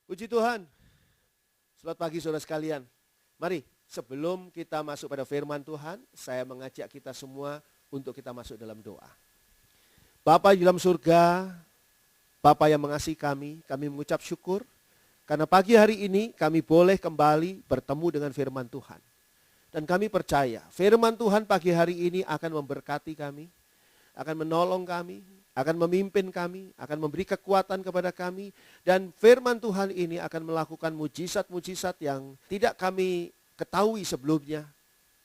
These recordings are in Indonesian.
Puji Tuhan. Selamat pagi saudara sekalian. Mari sebelum kita masuk pada firman Tuhan, saya mengajak kita semua untuk kita masuk dalam doa. Bapa di dalam surga, Bapa yang mengasihi kami mengucap syukur karena pagi hari ini kami boleh kembali bertemu dengan firman Tuhan. Dan kami percaya firman Tuhan pagi hari ini akan memberkati kami, akan menolong kami, akan memimpin kami, akan memberi kekuatan kepada kami. Dan firman Tuhan ini akan melakukan mujizat-mujizat yang tidak kami ketahui sebelumnya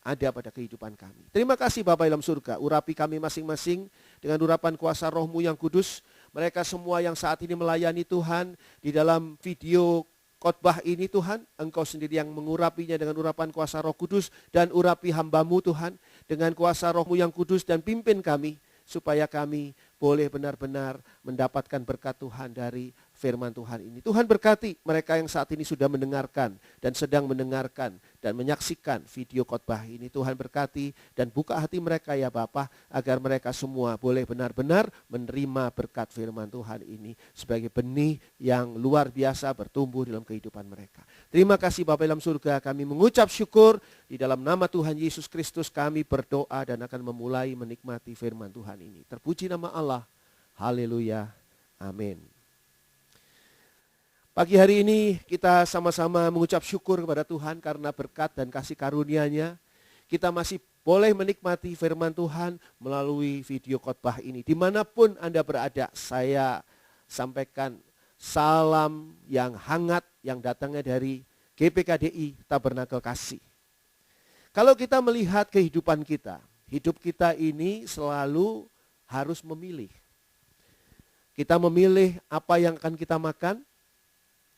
ada pada kehidupan kami. Terima kasih Bapa dalam surga, urapi kami masing-masing dengan urapan kuasa Roh-Mu yang kudus. Mereka semua yang saat ini melayani Tuhan di dalam video khotbah ini Tuhan, Engkau sendiri yang mengurapinya dengan urapan kuasa Roh Kudus. Dan urapi hamba-Mu Tuhan dengan kuasa Roh-Mu yang kudus dan pimpin kami supaya kami boleh benar-benar mendapatkan berkat Tuhan dari firman Tuhan ini. Tuhan berkati mereka yang saat ini sudah mendengarkan dan sedang mendengarkan dan menyaksikan video khotbah ini. Tuhan berkati dan buka hati mereka ya Bapa, agar mereka semua boleh benar-benar menerima berkat firman Tuhan ini sebagai benih yang luar biasa bertumbuh dalam kehidupan mereka. Terima kasih Bapa dalam surga, kami mengucap syukur di dalam nama Tuhan Yesus Kristus kami berdoa dan akan memulai menikmati firman Tuhan ini. Terpuji nama Allah. Haleluya. Amin. Pagi hari ini kita sama-sama mengucap syukur kepada Tuhan karena berkat dan kasih karunia-Nya. Kita masih boleh menikmati firman Tuhan melalui video khotbah ini. Dimanapun Anda berada, saya sampaikan salam yang hangat yang datangnya dari GPKDI Tabernakel Kasih. Kalau kita melihat kehidupan kita, hidup kita ini selalu harus memilih. Kita memilih apa yang akan kita makan.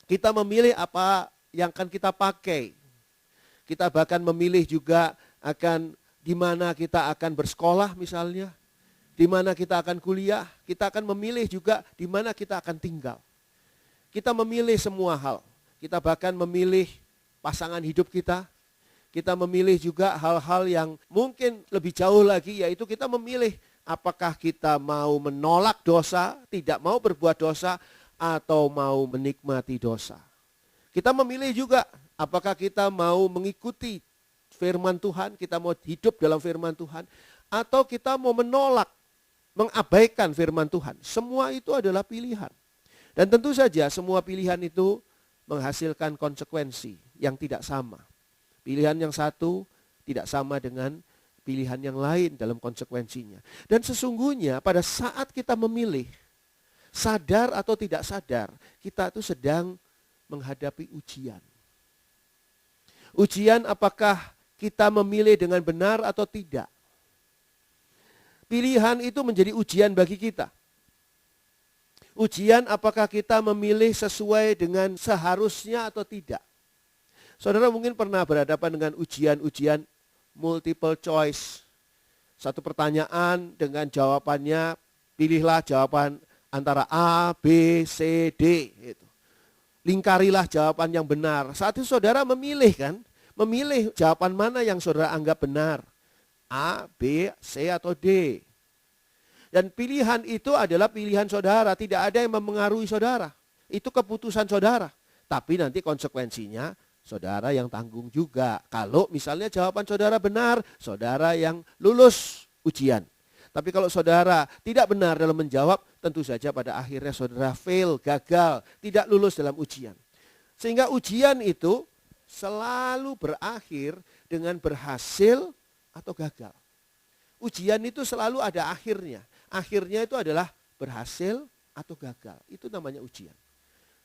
Kita memilih apa yang akan kita pakai. Kita bahkan memilih juga akan di mana kita akan bersekolah misalnya. Di mana kita akan kuliah. Kita akan memilih juga di mana kita akan tinggal. Kita memilih semua hal. Kita bahkan memilih pasangan hidup kita. Kita memilih juga hal-hal yang mungkin lebih jauh lagi, yaitu kita memilih apakah kita mau menolak dosa, tidak mau berbuat dosa, atau mau menikmati dosa. Kita memilih juga apakah kita mau mengikuti firman Tuhan, kita mau hidup dalam firman Tuhan, atau kita mau menolak, mengabaikan firman Tuhan. Semua itu adalah pilihan. Dan tentu saja semua pilihan itu menghasilkan konsekuensi yang tidak sama. Pilihan yang satu tidak sama dengan pilihan yang lain dalam konsekuensinya. Dan sesungguhnya pada saat kita memilih, sadar atau tidak sadar, kita itu sedang menghadapi ujian. Ujian apakah kita memilih dengan benar atau tidak. Pilihan itu menjadi ujian bagi kita. Ujian apakah kita memilih sesuai dengan seharusnya atau tidak. Saudara mungkin pernah berhadapan dengan ujian-ujian multiple choice. Satu pertanyaan dengan jawabannya, pilihlah jawaban antara A, B, C, D. Gitu. Lingkarilah jawaban yang benar. Saat itu saudara memilih kan? Memilih jawaban mana yang saudara anggap benar. A, B, C atau D. Dan pilihan itu adalah pilihan saudara. Tidak ada yang mempengaruhi saudara. Itu keputusan saudara. Tapi nanti konsekuensinya saudara yang tanggung juga. Kalau misalnya jawaban saudara benar, saudara yang lulus ujian. Tapi kalau saudara tidak benar dalam menjawab, tentu saja pada akhirnya saudara fail, gagal, tidak lulus dalam ujian. Sehingga ujian itu selalu berakhir dengan berhasil atau gagal. Ujian itu selalu ada akhirnya. Akhirnya itu adalah berhasil atau gagal. Itu namanya ujian.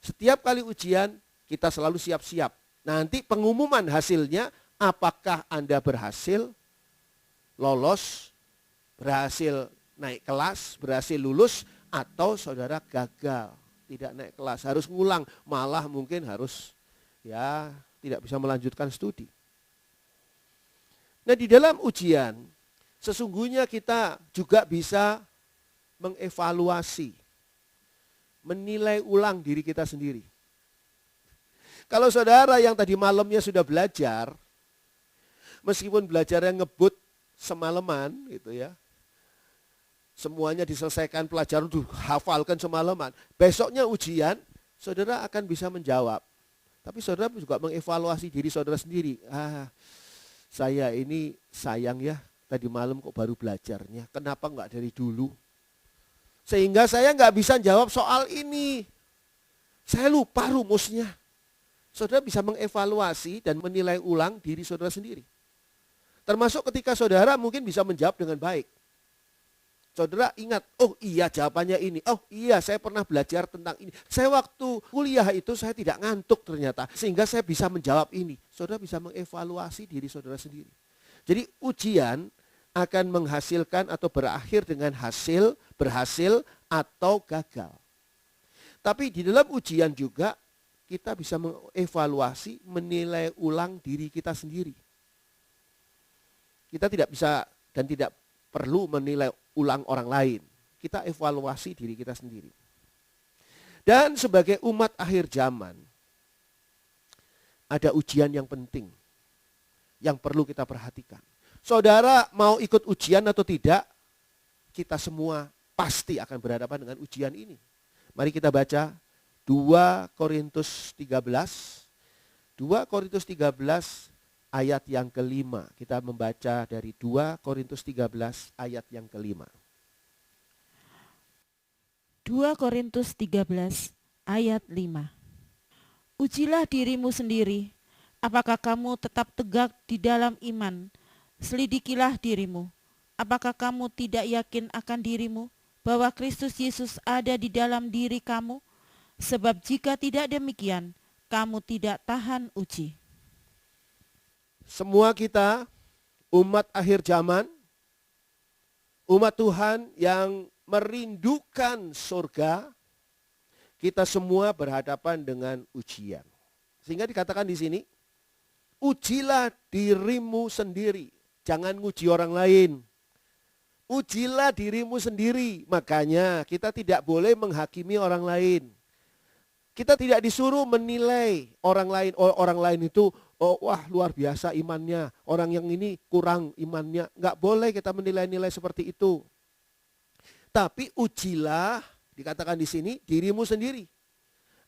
Setiap kali ujian kita selalu siap-siap. Nanti pengumuman hasilnya apakah Anda berhasil, lolos, berhasil naik kelas, berhasil lulus, atau saudara gagal, tidak naik kelas, harus ngulang, malah mungkin harus tidak bisa melanjutkan studi. Nah di dalam ujian, sesungguhnya kita juga bisa mengevaluasi, menilai ulang diri kita sendiri. Kalau saudara yang tadi malamnya sudah belajar, meskipun belajarnya ngebut semalaman gitu ya, semuanya diselesaikan pelajaran, hafalkan semalaman. Besoknya ujian, saudara akan bisa menjawab. Tapi saudara juga mengevaluasi diri saudara sendiri. Saya ini sayang ya, tadi malam kok baru belajarnya. Kenapa enggak dari dulu? Sehingga saya enggak bisa jawab soal ini. Saya lupa rumusnya. Saudara bisa mengevaluasi dan menilai ulang diri saudara sendiri. Termasuk ketika saudara mungkin bisa menjawab dengan baik. Saudara ingat, oh iya jawabannya ini. Oh iya saya pernah belajar tentang ini. Saya waktu kuliah itu saya tidak ngantuk ternyata. Sehingga saya bisa menjawab ini. Saudara bisa mengevaluasi diri saudara sendiri. Jadi ujian akan menghasilkan atau berakhir dengan hasil, berhasil atau gagal. Tapi di dalam ujian juga kita bisa mengevaluasi, menilai ulang diri kita sendiri. Kita tidak bisa dan tidak perlu menilai ulang orang lain. Kita evaluasi diri kita sendiri. Dan sebagai umat akhir zaman, ada ujian yang penting yang perlu kita perhatikan. Saudara mau ikut ujian atau tidak, kita semua pasti akan berhadapan dengan ujian ini. Mari kita baca 2 Korintus 13. 2 Korintus 13 ayat yang kelima. Kita membaca dari 2 Korintus 13 ayat yang kelima. 2 Korintus 13 ayat 5. Ujilah dirimu sendiri, apakah kamu tetap tegak di dalam iman. Selidikilah dirimu, apakah kamu tidak yakin akan dirimu bahwa Kristus Yesus ada di dalam diri kamu? Sebab jika tidak demikian, kamu tidak tahan uji. Semua kita, umat akhir zaman, umat Tuhan yang merindukan surga, kita semua berhadapan dengan ujian. Sehingga dikatakan di sini, ujilah dirimu sendiri, jangan nguji orang lain. Ujilah dirimu sendiri, makanya kita tidak boleh menghakimi orang lain. Kita tidak disuruh menilai orang lain. Orang lain itu, wah luar biasa imannya. Orang yang ini kurang imannya. Enggak boleh kita menilai-nilai seperti itu. Tapi ujilah, dikatakan di sini, dirimu sendiri.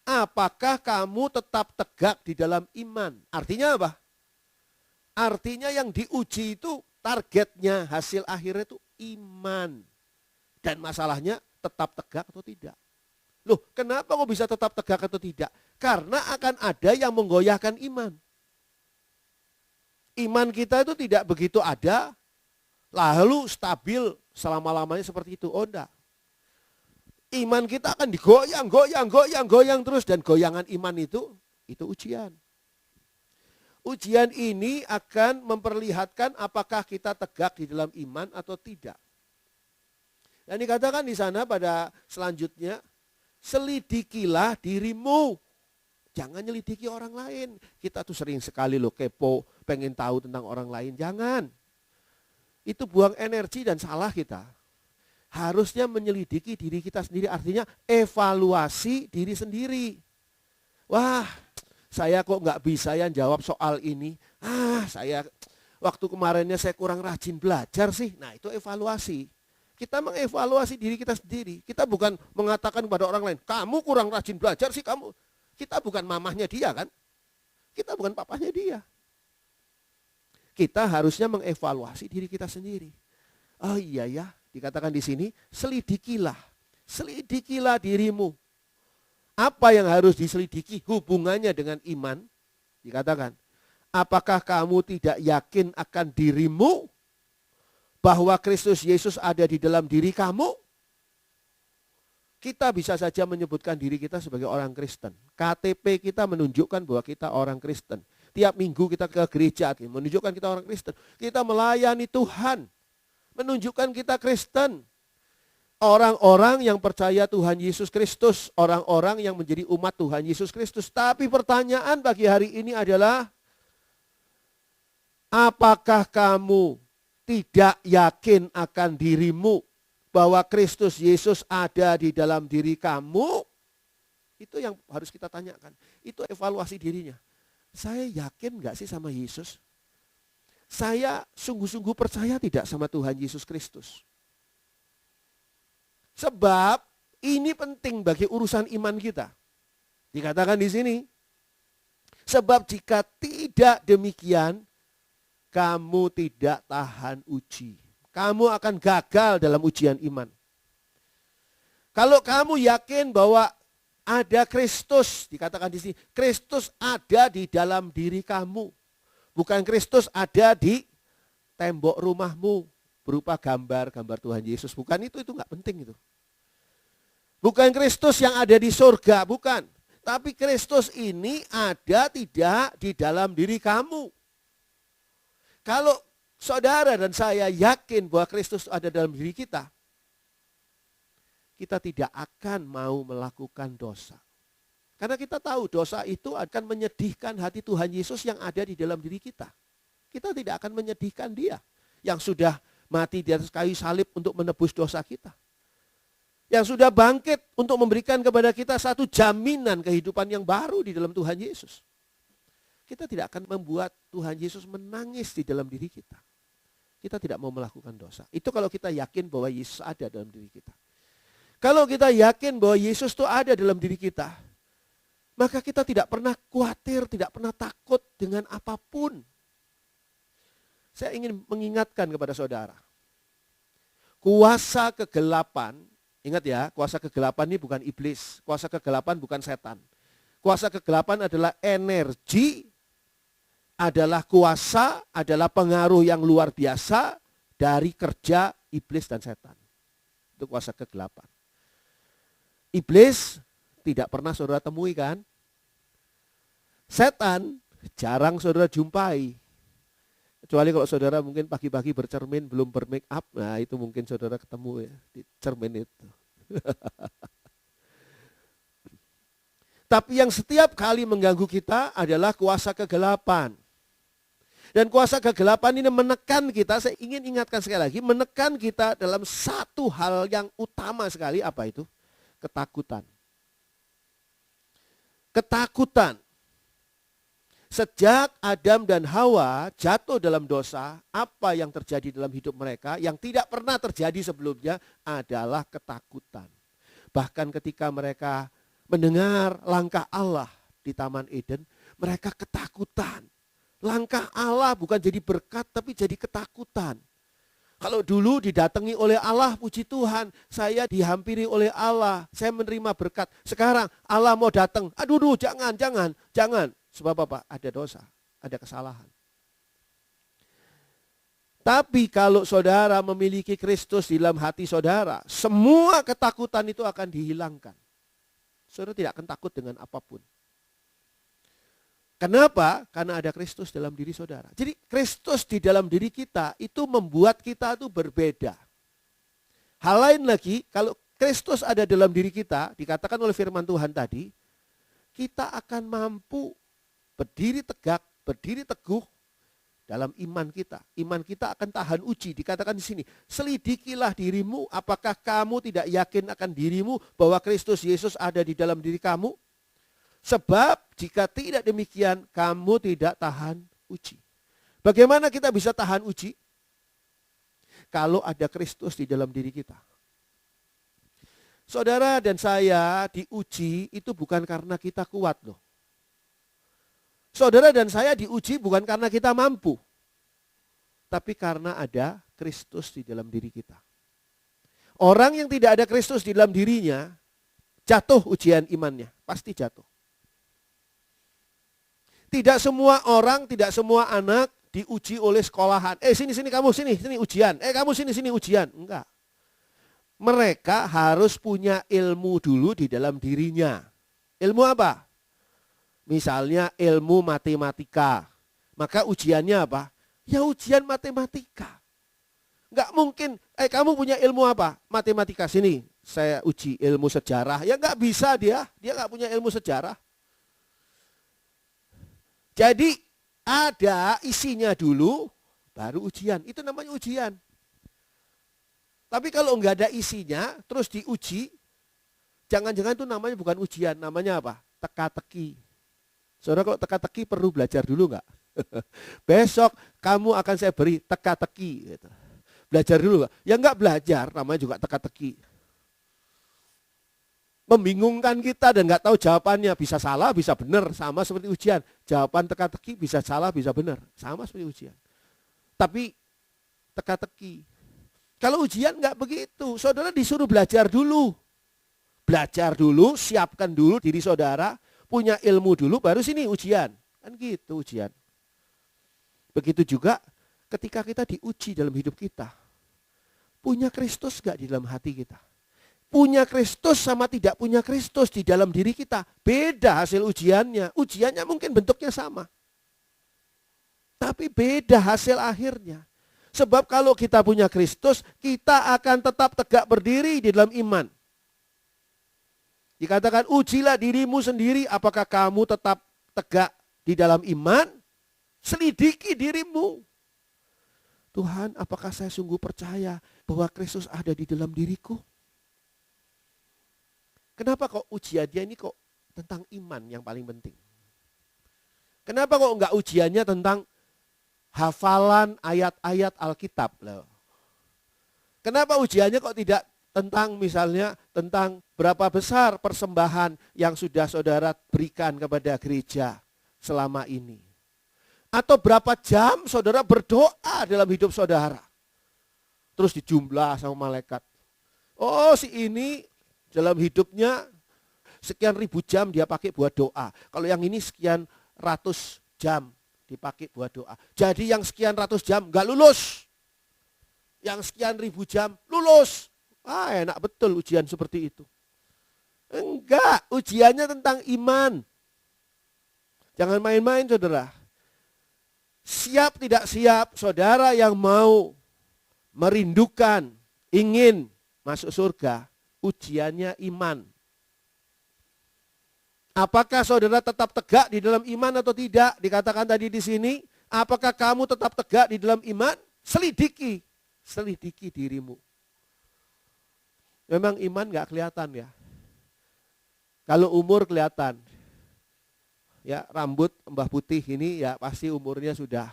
Apakah kamu tetap tegak di dalam iman? Artinya apa? Artinya yang diuji itu targetnya, hasil akhirnya itu iman. Dan masalahnya tetap tegak atau tidak. Loh, kenapa kok bisa tetap tegak atau tidak? Karena akan ada yang menggoyahkan iman. Iman kita itu tidak begitu ada, lalu stabil selama-lamanya seperti itu. Oh enggak. Iman kita akan digoyang terus. Dan goyangan iman itu ujian. Ujian ini akan memperlihatkan apakah kita tegak di dalam iman atau tidak. Dan dikatakan di sana pada selanjutnya, selidikilah dirimu. Jangan nyelidiki orang lain. Kita tuh sering sekali loh kepo, pengen tahu tentang orang lain. Jangan. Itu buang energi dan salah kita. Harusnya menyelidiki diri kita sendiri. Artinya evaluasi diri sendiri. Wah, saya kok nggak bisa yang jawab soal ini. Saya waktu kemarinnya saya kurang rajin belajar sih. Nah itu evaluasi. Kita mengevaluasi diri kita sendiri. Kita bukan mengatakan kepada orang lain, kamu kurang rajin belajar sih kamu. Kita bukan mamahnya dia kan. Kita bukan papahnya dia. Kita harusnya mengevaluasi diri kita sendiri. Oh iya ya, dikatakan di sini, selidikilah. Selidikilah dirimu. Apa yang harus diselidiki hubungannya dengan iman? Dikatakan, apakah kamu tidak yakin akan dirimu? Bahwa Kristus Yesus ada di dalam diri kamu? Kita bisa saja menyebutkan diri kita sebagai orang Kristen. KTP kita menunjukkan bahwa kita orang Kristen. Tiap minggu kita ke gereja menunjukkan kita orang Kristen. Kita melayani Tuhan, menunjukkan kita Kristen. Orang-orang yang percaya Tuhan Yesus Kristus, orang-orang yang menjadi umat Tuhan Yesus Kristus. Tapi pertanyaan pagi hari ini adalah, apakah kamu tidak yakin akan dirimu bahwa Kristus Yesus ada di dalam diri kamu? Itu yang harus kita tanyakan. Itu evaluasi dirinya. Saya yakin gak sih sama Yesus? Saya sungguh-sungguh percaya tidak sama Tuhan Yesus Kristus? Sebab ini penting bagi urusan iman kita. Dikatakan di sini, sebab jika tidak demikian, kamu tidak tahan uji. Kamu akan gagal dalam ujian iman. Kalau kamu yakin bahwa ada Kristus, dikatakan di sini, Kristus ada di dalam diri kamu. Bukan Kristus ada di tembok rumahmu berupa gambar Tuhan Yesus. Bukan itu nggak penting itu. Bukan Kristus yang ada di surga, bukan. Tapi Kristus ini ada tidak di dalam diri kamu. Kalau saudara dan saya yakin bahwa Kristus ada dalam diri kita, kita tidak akan mau melakukan dosa. Karena kita tahu dosa itu akan menyedihkan hati Tuhan Yesus yang ada di dalam diri kita. Kita tidak akan menyedihkan Dia yang sudah mati di atas kayu salib untuk menebus dosa kita. Yang sudah bangkit untuk memberikan kepada kita satu jaminan kehidupan yang baru di dalam Tuhan Yesus. Kita tidak akan membuat Tuhan Yesus menangis di dalam diri kita. Kita tidak mau melakukan dosa. Itu kalau kita yakin bahwa Yesus ada dalam diri kita. Kalau kita yakin bahwa Yesus itu ada dalam diri kita, maka kita tidak pernah khawatir, tidak pernah takut dengan apapun. Saya ingin mengingatkan kepada saudara. Kuasa kegelapan, ingat ya, kuasa kegelapan ini bukan iblis. Kuasa kegelapan bukan setan. Kuasa kegelapan adalah energi, adalah kuasa, adalah pengaruh yang luar biasa dari kerja iblis dan setan. Itu kuasa kegelapan. Iblis tidak pernah saudara temui kan? Setan jarang saudara jumpai. Kecuali kalau saudara mungkin pagi-pagi bercermin belum bermake up, nah itu mungkin saudara ketemu ya di cermin itu. Tapi yang setiap kali mengganggu kita adalah kuasa kegelapan. Dan kuasa kegelapan ini menekan kita, saya ingin ingatkan sekali lagi, menekan kita dalam satu hal yang utama sekali, apa itu? Ketakutan. Ketakutan. Sejak Adam dan Hawa jatuh dalam dosa, apa yang terjadi dalam hidup mereka yang tidak pernah terjadi sebelumnya adalah ketakutan. Bahkan ketika mereka mendengar langkah Allah di Taman Eden, mereka ketakutan. Langkah Allah bukan jadi berkat tapi jadi ketakutan. Kalau dulu didatangi oleh Allah, puji Tuhan, saya dihampiri oleh Allah, saya menerima berkat. Sekarang Allah mau datang, aduh jangan. Sebab apa? Ada dosa, ada kesalahan. Tapi kalau saudara memiliki Kristus di dalam hati saudara, semua ketakutan itu akan dihilangkan. Saudara tidak akan takut dengan apapun. Kenapa? Karena ada Kristus dalam diri saudara. Jadi Kristus di dalam diri kita itu membuat kita itu berbeda. Hal lain lagi, kalau Kristus ada dalam diri kita, dikatakan oleh firman Tuhan tadi, kita akan mampu berdiri tegak, berdiri teguh dalam iman kita. Iman kita akan tahan uji. Dikatakan di sini, selidikilah dirimu, apakah kamu tidak yakin akan dirimu bahwa Kristus Yesus ada di dalam diri kamu? Sebab jika tidak demikian, kamu tidak tahan uji. Bagaimana kita bisa tahan uji? Kalau ada Kristus di dalam diri kita. Saudara dan saya diuji itu bukan karena kita kuat loh. Saudara dan saya diuji bukan karena kita mampu. Tapi karena ada Kristus di dalam diri kita. Orang yang tidak ada Kristus di dalam dirinya, jatuh ujian imannya. Pasti jatuh. Tidak semua orang, tidak semua anak diuji oleh sekolahan. Sini kamu, sini ujian. Kamu sini ujian. Enggak. Mereka harus punya ilmu dulu di dalam dirinya. Ilmu apa? Misalnya ilmu matematika. Maka ujiannya apa? Ya ujian matematika. Enggak mungkin, kamu punya ilmu apa? Matematika, sini saya uji ilmu sejarah. Ya enggak bisa dia enggak punya ilmu sejarah. Jadi ada isinya dulu, baru ujian. Itu namanya ujian. Tapi kalau enggak ada isinya, terus diuji, jangan-jangan itu namanya bukan ujian, namanya apa? Teka-teki. Saudara kalau teka-teki perlu belajar dulu enggak? Besok kamu akan saya beri teka-teki. Gitu. Belajar dulu enggak? Ya enggak belajar, namanya juga teka-teki. membingungkan kita dan nggak tahu jawabannya. Bisa salah, bisa benar, sama seperti ujian. Jawaban teka-teki bisa salah, bisa benar, sama seperti ujian. Tapi teka-teki. Kalau ujian nggak begitu, saudara disuruh belajar dulu. Belajar dulu, siapkan dulu diri saudara, punya ilmu dulu, baru sini ujian. Kan gitu ujian. Begitu juga ketika kita diuji dalam hidup kita. Punya Kristus nggak di dalam hati kita? Punya Kristus sama tidak punya Kristus di dalam diri kita. Beda hasil ujiannya. Ujiannya mungkin bentuknya sama. Tapi beda hasil akhirnya. Sebab kalau kita punya Kristus, kita akan tetap tegak berdiri di dalam iman. Dikatakan, ujilah dirimu sendiri apakah kamu tetap tegak di dalam iman. Selidiki dirimu. Tuhan, apakah saya sungguh percaya bahwa Kristus ada di dalam diriku? Kenapa kok ujiannya ini kok tentang iman yang paling penting? Kenapa kok enggak ujiannya tentang hafalan ayat-ayat Alkitab? Kenapa ujiannya kok tidak tentang misalnya tentang berapa besar persembahan yang sudah saudara berikan kepada gereja selama ini? Atau berapa jam saudara berdoa dalam hidup saudara? Terus dijumlah sama malaikat. Oh, si ini dalam hidupnya sekian ribu jam dia pakai buat doa. Kalau yang ini sekian ratus jam dipakai buat doa. Jadi yang sekian ratus jam gak lulus. Yang sekian ribu jam lulus. Enak betul ujian seperti itu. Enggak, ujiannya tentang iman. Jangan main-main saudara. Siap tidak siap, saudara yang mau merindukan, ingin masuk surga, ujiannya iman. Apakah saudara tetap tegak di dalam iman atau tidak? Dikatakan tadi di sini, apakah kamu tetap tegak di dalam iman? Selidiki dirimu. Memang iman gak kelihatan ya. Kalau umur kelihatan. Ya, rambut Mbah Putih ini ya pasti umurnya sudah.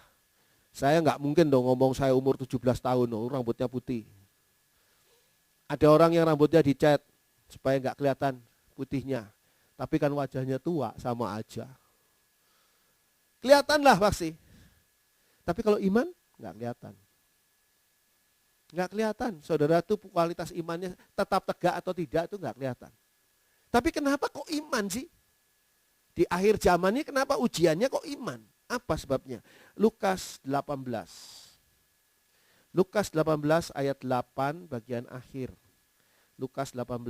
Saya nggak mungkin dong ngomong saya umur 17 tahun, rambutnya putih. Ada orang yang rambutnya dicat supaya nggak kelihatan putihnya. Tapi kan wajahnya tua sama aja. Kelihatan lah pasti. Tapi kalau iman nggak kelihatan. Nggak kelihatan. Saudara tuh kualitas imannya tetap tegak atau tidak itu nggak kelihatan. Tapi kenapa kok iman sih? Di akhir zaman ini kenapa ujiannya kok iman? Apa sebabnya? Lukas 18. Lukas 18 ayat 8 bagian akhir. Lukas 18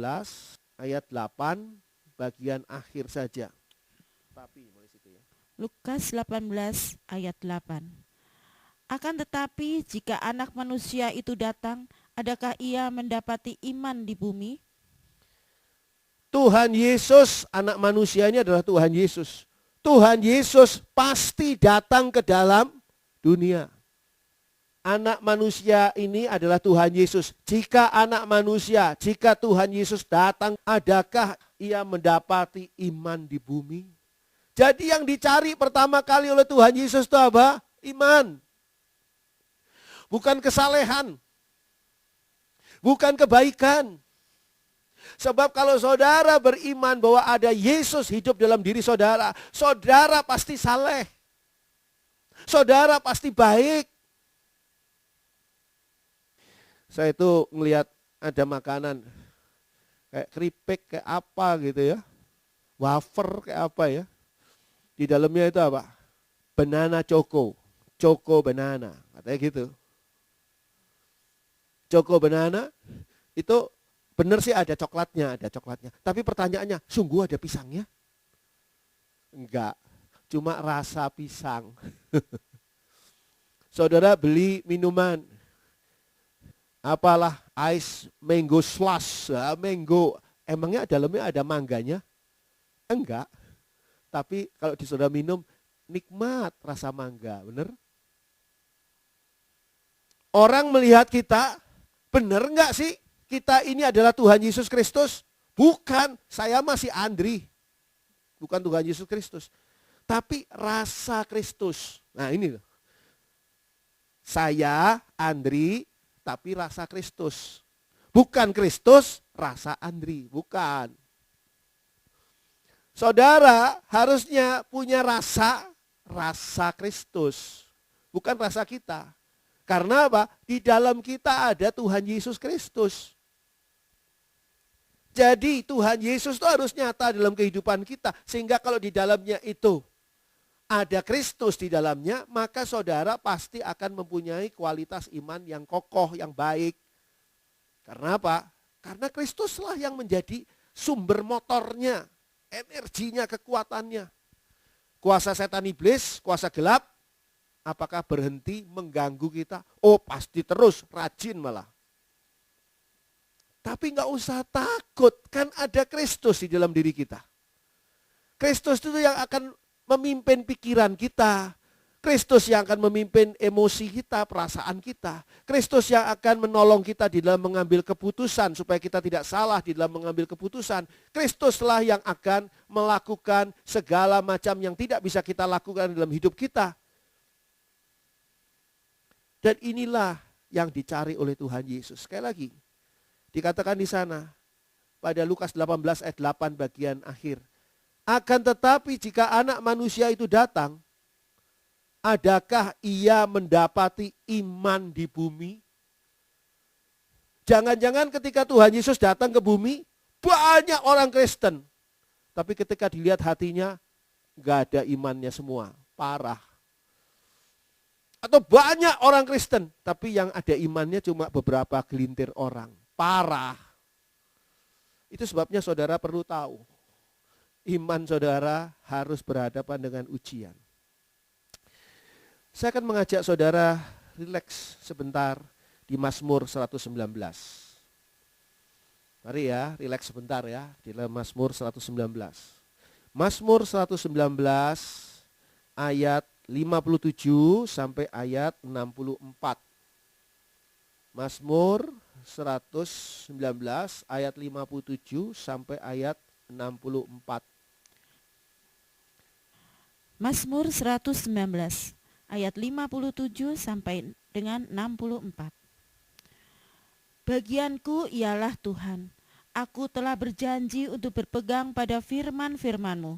ayat 8 bagian akhir saja. Tapi mulai situ ya. Lukas 18 ayat 8. Akan tetapi jika anak manusia itu datang, adakah ia mendapati iman di bumi? Tuhan Yesus, anak manusianya adalah Tuhan Yesus. Tuhan Yesus pasti datang ke dalam dunia. Anak manusia ini adalah Tuhan Yesus. Jika anak manusia, jika Tuhan Yesus datang, adakah ia mendapati iman di bumi? Jadi yang dicari pertama kali oleh Tuhan Yesus itu apa? Iman. Bukan kesalehan. Bukan kebaikan. Sebab kalau saudara beriman bahwa ada Yesus hidup dalam diri saudara, saudara pasti saleh. Saudara pasti baik. Saya itu ngelihat ada makanan kayak keripik, kayak apa gitu ya. Wafer kayak apa ya. Di dalamnya itu apa? Banana choco. Choco banana. Katanya gitu. Choco banana itu benar sih ada coklatnya. Tapi pertanyaannya, sungguh ada pisangnya? Enggak, cuma rasa pisang. Saudara beli minuman, apalah ice mango slush, mango, emangnya dalamnya ada mangganya? Enggak, tapi kalau saudara minum, nikmat rasa mangga, benar? Orang melihat kita, benar enggak sih? Kita ini adalah Tuhan Yesus Kristus? Bukan, saya masih Andri. Bukan Tuhan Yesus Kristus. Tapi rasa Kristus. Nah ini loh. Saya Andri, tapi rasa Kristus. Bukan Kristus, rasa Andri. Bukan. Saudara harusnya punya rasa Kristus, bukan rasa kita. Karena apa? Di dalam kita ada Tuhan Yesus Kristus. Jadi Tuhan Yesus itu harus nyata dalam kehidupan kita. Sehingga kalau di dalamnya itu ada Kristus di dalamnya, maka saudara pasti akan mempunyai kualitas iman yang kokoh, yang baik. Karena apa? Karena Kristuslah yang menjadi sumber motornya, energinya, kekuatannya. Kuasa setan iblis, kuasa gelap, apakah berhenti mengganggu kita? Oh, pasti terus, rajin malah. Tapi nggak usah takut, kan ada Kristus di dalam diri kita. Kristus itu yang akan memimpin pikiran kita. Kristus yang akan memimpin emosi kita, perasaan kita. Kristus yang akan menolong kita di dalam mengambil keputusan supaya kita tidak salah di dalam mengambil keputusan. Kristuslah yang akan melakukan segala macam yang tidak bisa kita lakukan dalam hidup kita. Dan inilah yang dicari oleh Tuhan Yesus. Sekali lagi, dikatakan di sana pada Lukas 18 ayat 8 bagian akhir. Akan tetapi jika anak manusia itu datang, adakah ia mendapati iman di bumi? Jangan-jangan ketika Tuhan Yesus datang ke bumi, banyak orang Kristen. Tapi ketika dilihat hatinya, gak ada imannya semua, parah. Atau banyak orang Kristen, tapi yang ada imannya cuma beberapa gelintir orang, parah. Itu sebabnya saudara perlu tahu, iman saudara harus berhadapan dengan ujian. Saya akan mengajak saudara rileks sebentar di Mazmur 119. Mari ya, rileks sebentar ya di dalam Mazmur 119. Mazmur 119 ayat 57 sampai ayat 64. Mazmur 119 ayat 57 sampai ayat 64. Mazmur 119 ayat 57 sampai dengan 64. Bagianku ialah Tuhan. Aku telah berjanji untuk berpegang pada firman-firman-Mu.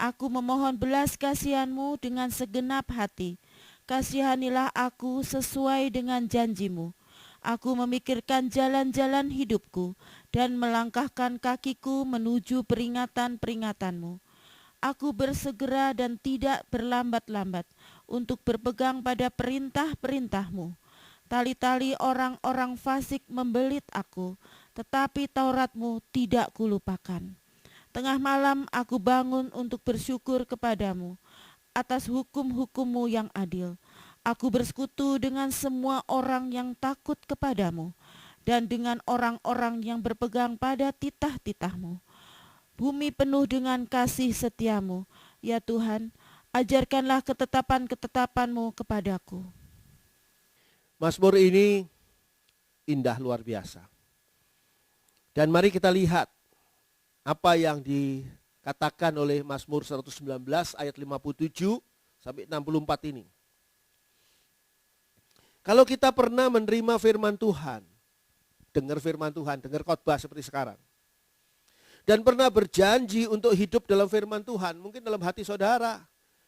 Aku memohon belas kasihan-Mu dengan segenap hati. Kasihanilah aku sesuai dengan janji-Mu. Aku memikirkan jalan-jalan hidupku dan melangkahkan kakiku menuju peringatan-peringatan-Mu. Aku bersegera dan tidak berlambat-lambat untuk berpegang pada perintah-perintah-Mu. Tali-tali orang-orang fasik membelit aku, tetapi Taurat-Mu tidak kulupakan. Tengah malam aku bangun untuk bersyukur kepadamu atas hukum-hukum-Mu yang adil. Aku bersekutu dengan semua orang yang takut kepadamu dan dengan orang-orang yang berpegang pada titah-titah-Mu. Bumi penuh dengan kasih setia-Mu, ya Tuhan, ajarkanlah ketetapan-ketetapan-Mu kepadaku. Mazmur ini indah luar biasa. Dan mari kita lihat apa yang dikatakan oleh Mazmur 119 ayat 57 sampai 64 ini. Kalau kita pernah menerima firman Tuhan, dengar firman Tuhan, dengar khotbah seperti sekarang, dan pernah berjanji untuk hidup dalam firman Tuhan, mungkin dalam hati saudara,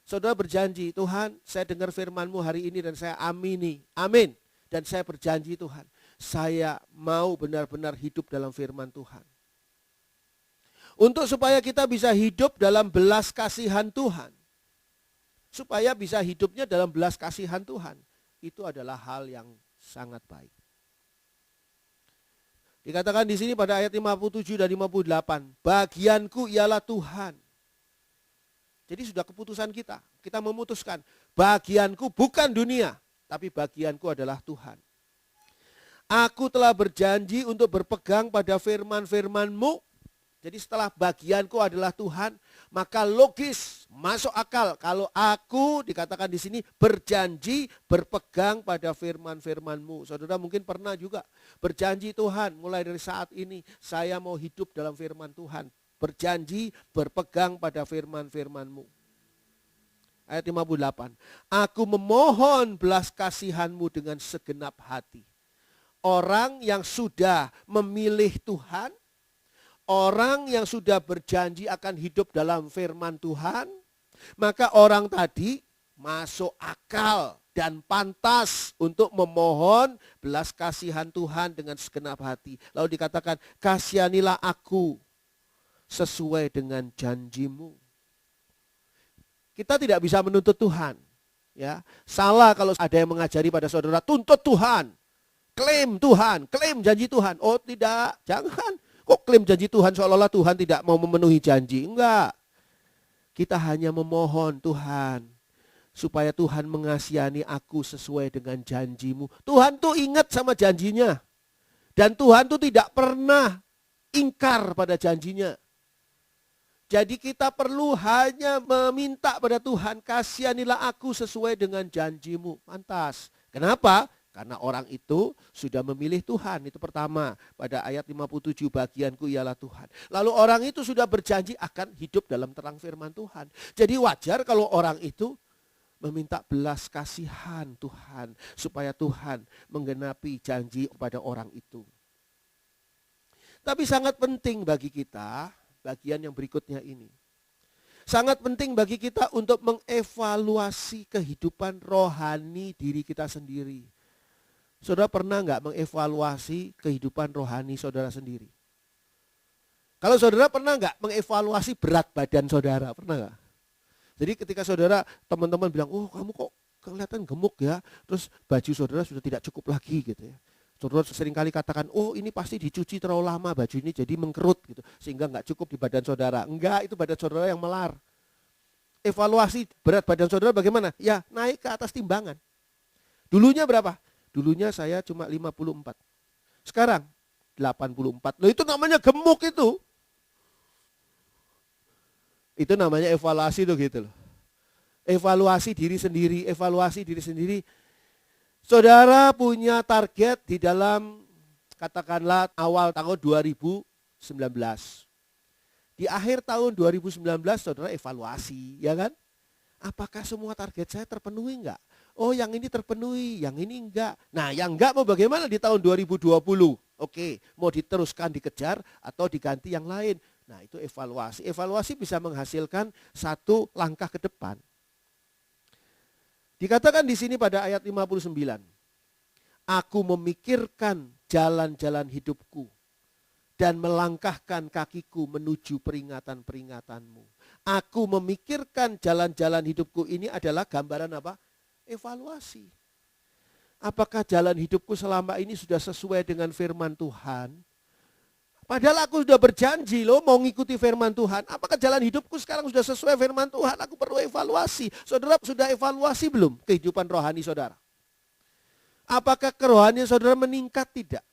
saudara berjanji, Tuhan saya dengar firman-Mu hari ini dan saya amini, amin. Dan saya berjanji Tuhan, saya mau benar-benar hidup dalam firman Tuhan. Untuk supaya kita bisa hidup dalam belas kasihan Tuhan, supaya bisa hidupnya dalam belas kasihan Tuhan, itu adalah hal yang sangat baik. Dikatakan di sini pada ayat 57 dan 58, bagianku ialah Tuhan. Jadi sudah keputusan kita memutuskan, bagianku bukan dunia, tapi bagianku adalah Tuhan. Aku telah berjanji untuk berpegang pada firman-firman-Mu. Jadi setelah bagianku adalah Tuhan, maka logis, masuk akal kalau aku dikatakan di sini berjanji berpegang pada firman-firman-Mu. Saudara mungkin pernah juga berjanji, Tuhan mulai dari saat ini saya mau hidup dalam firman Tuhan. Berjanji berpegang pada firman-firman-Mu. Ayat 58. Aku memohon belas kasihan-Mu dengan segenap hati. Orang yang sudah memilih Tuhan, orang yang sudah berjanji akan hidup dalam firman Tuhan, maka orang tadi masuk akal dan pantas untuk memohon belas kasihan Tuhan dengan segenap hati. Lalu dikatakan, kasihanilah aku sesuai dengan janjimu. Kita tidak bisa menuntut Tuhan. Ya, salah kalau ada yang mengajari pada saudara, tuntut Tuhan, klaim Tuhan, klaim janji Tuhan. Oh tidak, jangan. Kok klaim janji Tuhan seolah-olah Tuhan tidak mau memenuhi janji? Enggak. Kita hanya memohon Tuhan, supaya Tuhan mengasihani aku sesuai dengan janjimu. Tuhan tuh ingat sama janjinya. Dan Tuhan tuh tidak pernah ingkar pada janjinya. Jadi kita perlu hanya meminta pada Tuhan, kasihanilah aku sesuai dengan janjimu. Pantas. Kenapa? Karena orang itu sudah memilih Tuhan. Itu pertama. Pada ayat 57, bagianku ialah Tuhan. Lalu orang itu sudah berjanji akan hidup dalam terang firman Tuhan. Jadi wajar kalau orang itu meminta belas kasihan Tuhan, supaya Tuhan menggenapi janji kepada orang itu. Tapi sangat penting bagi kita, bagian yang berikutnya ini. Sangat penting bagi kita untuk mengevaluasi kehidupan rohani diri kita sendiri. Saudara pernah nggak mengevaluasi kehidupan rohani saudara sendiri? Kalau saudara pernah nggak mengevaluasi berat badan saudara? Pernah nggak? Jadi ketika saudara, teman-teman bilang, oh kamu kok kelihatan gemuk ya, terus baju saudara sudah tidak cukup lagi gitu ya. Saudara seringkali katakan, oh ini pasti dicuci terlalu lama baju ini jadi mengkerut gitu, sehingga nggak cukup di badan saudara. Enggak, itu badan saudara yang melar. Evaluasi berat badan saudara bagaimana? Ya naik ke atas timbangan. Dulunya berapa? Dulunya saya cuma 54. Sekarang 84. Loh itu namanya gemuk itu. Itu namanya evaluasi tuh gitu loh. Evaluasi diri sendiri, evaluasi diri sendiri. Saudara punya target di dalam katakanlah awal tahun 2019. Di akhir tahun 2019 saudara evaluasi, ya kan? Apakah semua target saya terpenuhi enggak? Oh yang ini terpenuhi, yang ini enggak. Nah yang enggak mau bagaimana di tahun 2020? Oke, mau diteruskan dikejar atau diganti yang lain. Nah itu evaluasi. Evaluasi bisa menghasilkan satu langkah ke depan. Dikatakan di sini pada ayat 59. Aku memikirkan jalan-jalan hidupku dan melangkahkan kakiku menuju peringatan-peringatanmu. Aku memikirkan jalan-jalan hidupku, ini adalah gambaran apa? Evaluasi. Apakah jalan hidupku selama ini sudah sesuai dengan firman Tuhan? Padahal aku sudah berjanji loh mau ngikuti firman Tuhan. Apakah jalan hidupku sekarang sudah sesuai firman Tuhan? Aku perlu evaluasi. Saudara sudah evaluasi belum kehidupan rohani saudara? Apakah kerohanian saudara meningkat tidak?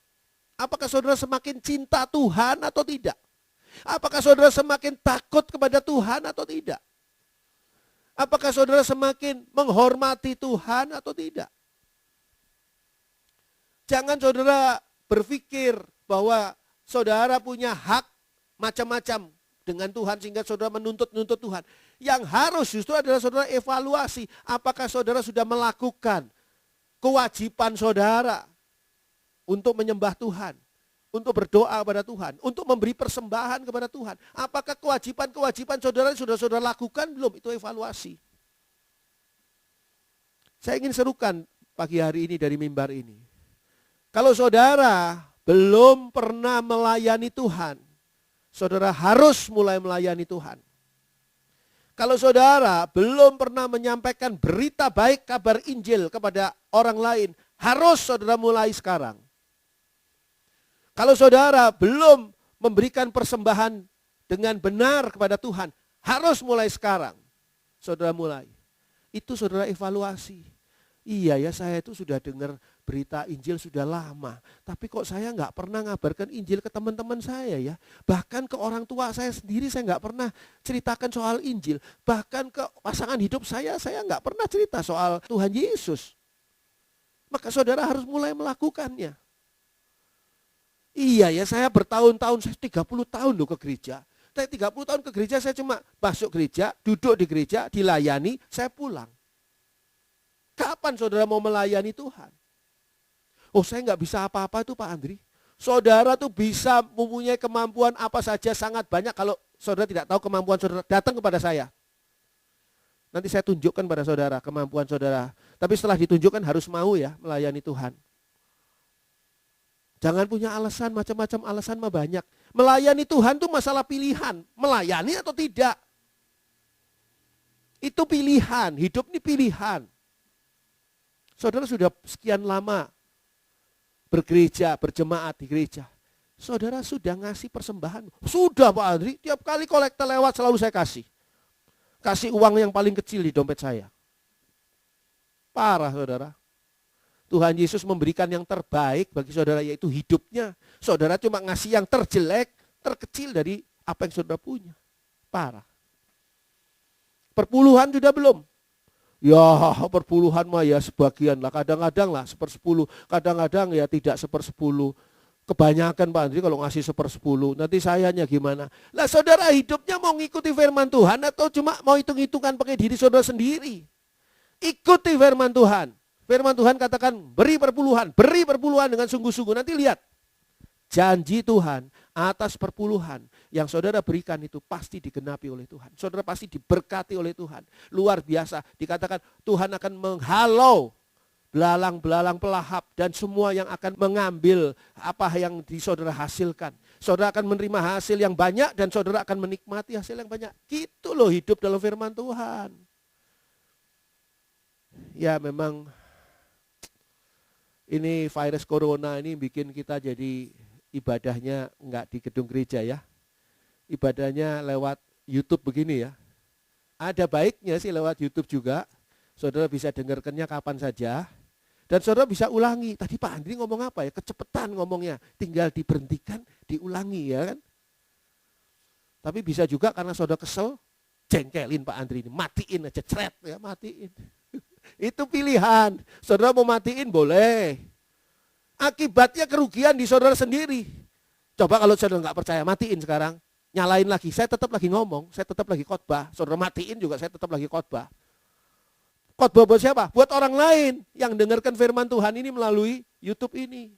Apakah saudara semakin cinta Tuhan atau tidak? Apakah saudara semakin takut kepada Tuhan atau tidak? Apakah saudara semakin menghormati Tuhan atau tidak? Jangan saudara berpikir bahwa saudara punya hak macam-macam dengan Tuhan sehingga saudara menuntut Tuhan. Yang harus justru adalah saudara evaluasi. Apakah saudara sudah melakukan kewajiban saudara untuk menyembah Tuhan, untuk berdoa kepada Tuhan, untuk memberi persembahan kepada Tuhan. Apakah kewajiban-kewajiban saudara sudah saudara lakukan belum? Itu evaluasi. Saya ingin serukan pagi hari ini dari mimbar ini. Kalau saudara belum pernah melayani Tuhan, saudara harus mulai melayani Tuhan. Kalau saudara belum pernah menyampaikan berita baik kabar Injil kepada orang lain, harus saudara mulai sekarang. Kalau saudara belum memberikan persembahan dengan benar kepada Tuhan, harus mulai sekarang. Saudara mulai. Itu saudara evaluasi. Iya ya, saya itu sudah dengar berita Injil sudah lama. Tapi kok saya nggak pernah ngabarkan Injil ke teman-teman saya ya. Bahkan ke orang tua saya sendiri saya nggak pernah ceritakan soal Injil. Bahkan ke pasangan hidup saya nggak pernah cerita soal Tuhan Yesus. Maka saudara harus mulai melakukannya. Iya ya, saya bertahun-tahun, saya 30 tahun loh ke gereja. Saya 30 tahun ke gereja, saya cuma masuk gereja, duduk di gereja, dilayani, saya pulang. Kapan saudara mau melayani Tuhan? Oh saya nggak bisa apa-apa itu Pak Andri. Saudara tuh bisa mempunyai kemampuan apa saja sangat banyak. Kalau saudara tidak tahu kemampuan saudara, datang kepada saya. Nanti saya tunjukkan pada saudara kemampuan saudara. Tapi setelah ditunjukkan harus mau ya melayani Tuhan. Jangan punya alasan, macam-macam alasan mah banyak. Melayani Tuhan tuh masalah pilihan. Melayani atau tidak. Itu pilihan, hidup ini pilihan. Saudara sudah sekian lama bergereja, berjemaat di gereja. Saudara sudah ngasih persembahan. Sudah Pak Andri, tiap kali kolektor lewat selalu saya kasih. Kasih uang yang paling kecil di dompet saya. Parah saudara. Tuhan Yesus memberikan yang terbaik bagi saudara yaitu hidupnya. Saudara cuma ngasih yang terjelek, terkecil dari apa yang saudara punya. Parah. Perpuluhan sudah belum? Ya perpuluhan mah ya sebagian lah, kadang-kadang lah 1/10, kadang-kadang ya tidak 1/10. Kebanyakan Pak Andri kalau ngasih 1/10, nanti sayanya gimana? Lah saudara hidupnya mau ngikuti firman Tuhan atau cuma mau hitung-hitungan pakai diri saudara sendiri? Ikuti firman Tuhan. Firman Tuhan katakan beri perpuluhan dengan sungguh-sungguh. Nanti lihat, janji Tuhan atas perpuluhan yang saudara berikan itu pasti digenapi oleh Tuhan. Saudara pasti diberkati oleh Tuhan. Luar biasa, dikatakan Tuhan akan menghalau belalang-belalang pelahap dan semua yang akan mengambil apa yang di saudara hasilkan. Saudara akan menerima hasil yang banyak dan saudara akan menikmati hasil yang banyak. Gitu loh hidup dalam firman Tuhan. Ya memang ini virus corona ini bikin kita jadi ibadahnya enggak di gedung gereja ya. Ibadahnya lewat YouTube begini ya. Ada baiknya sih lewat YouTube juga. Saudara bisa dengarkannya kapan saja. Dan saudara bisa ulangi. Tadi Pak Andri ngomong apa ya? Kecepatan ngomongnya. Tinggal diberhentikan, diulangi ya kan. Tapi bisa juga karena saudara kesel, jengkelin Pak Andri ini. Matiin aja, cret ya, matiin. Itu pilihan. Saudara mau matiin boleh. Akibatnya kerugian di saudara sendiri. Coba kalau saudara nggak percaya, matiin sekarang. Nyalain lagi, saya tetap lagi ngomong, saya tetap lagi khotbah. Saudara matiin juga saya tetap lagi khotbah. Khotbah buat siapa? Buat orang lain yang dengarkan firman Tuhan ini melalui YouTube ini.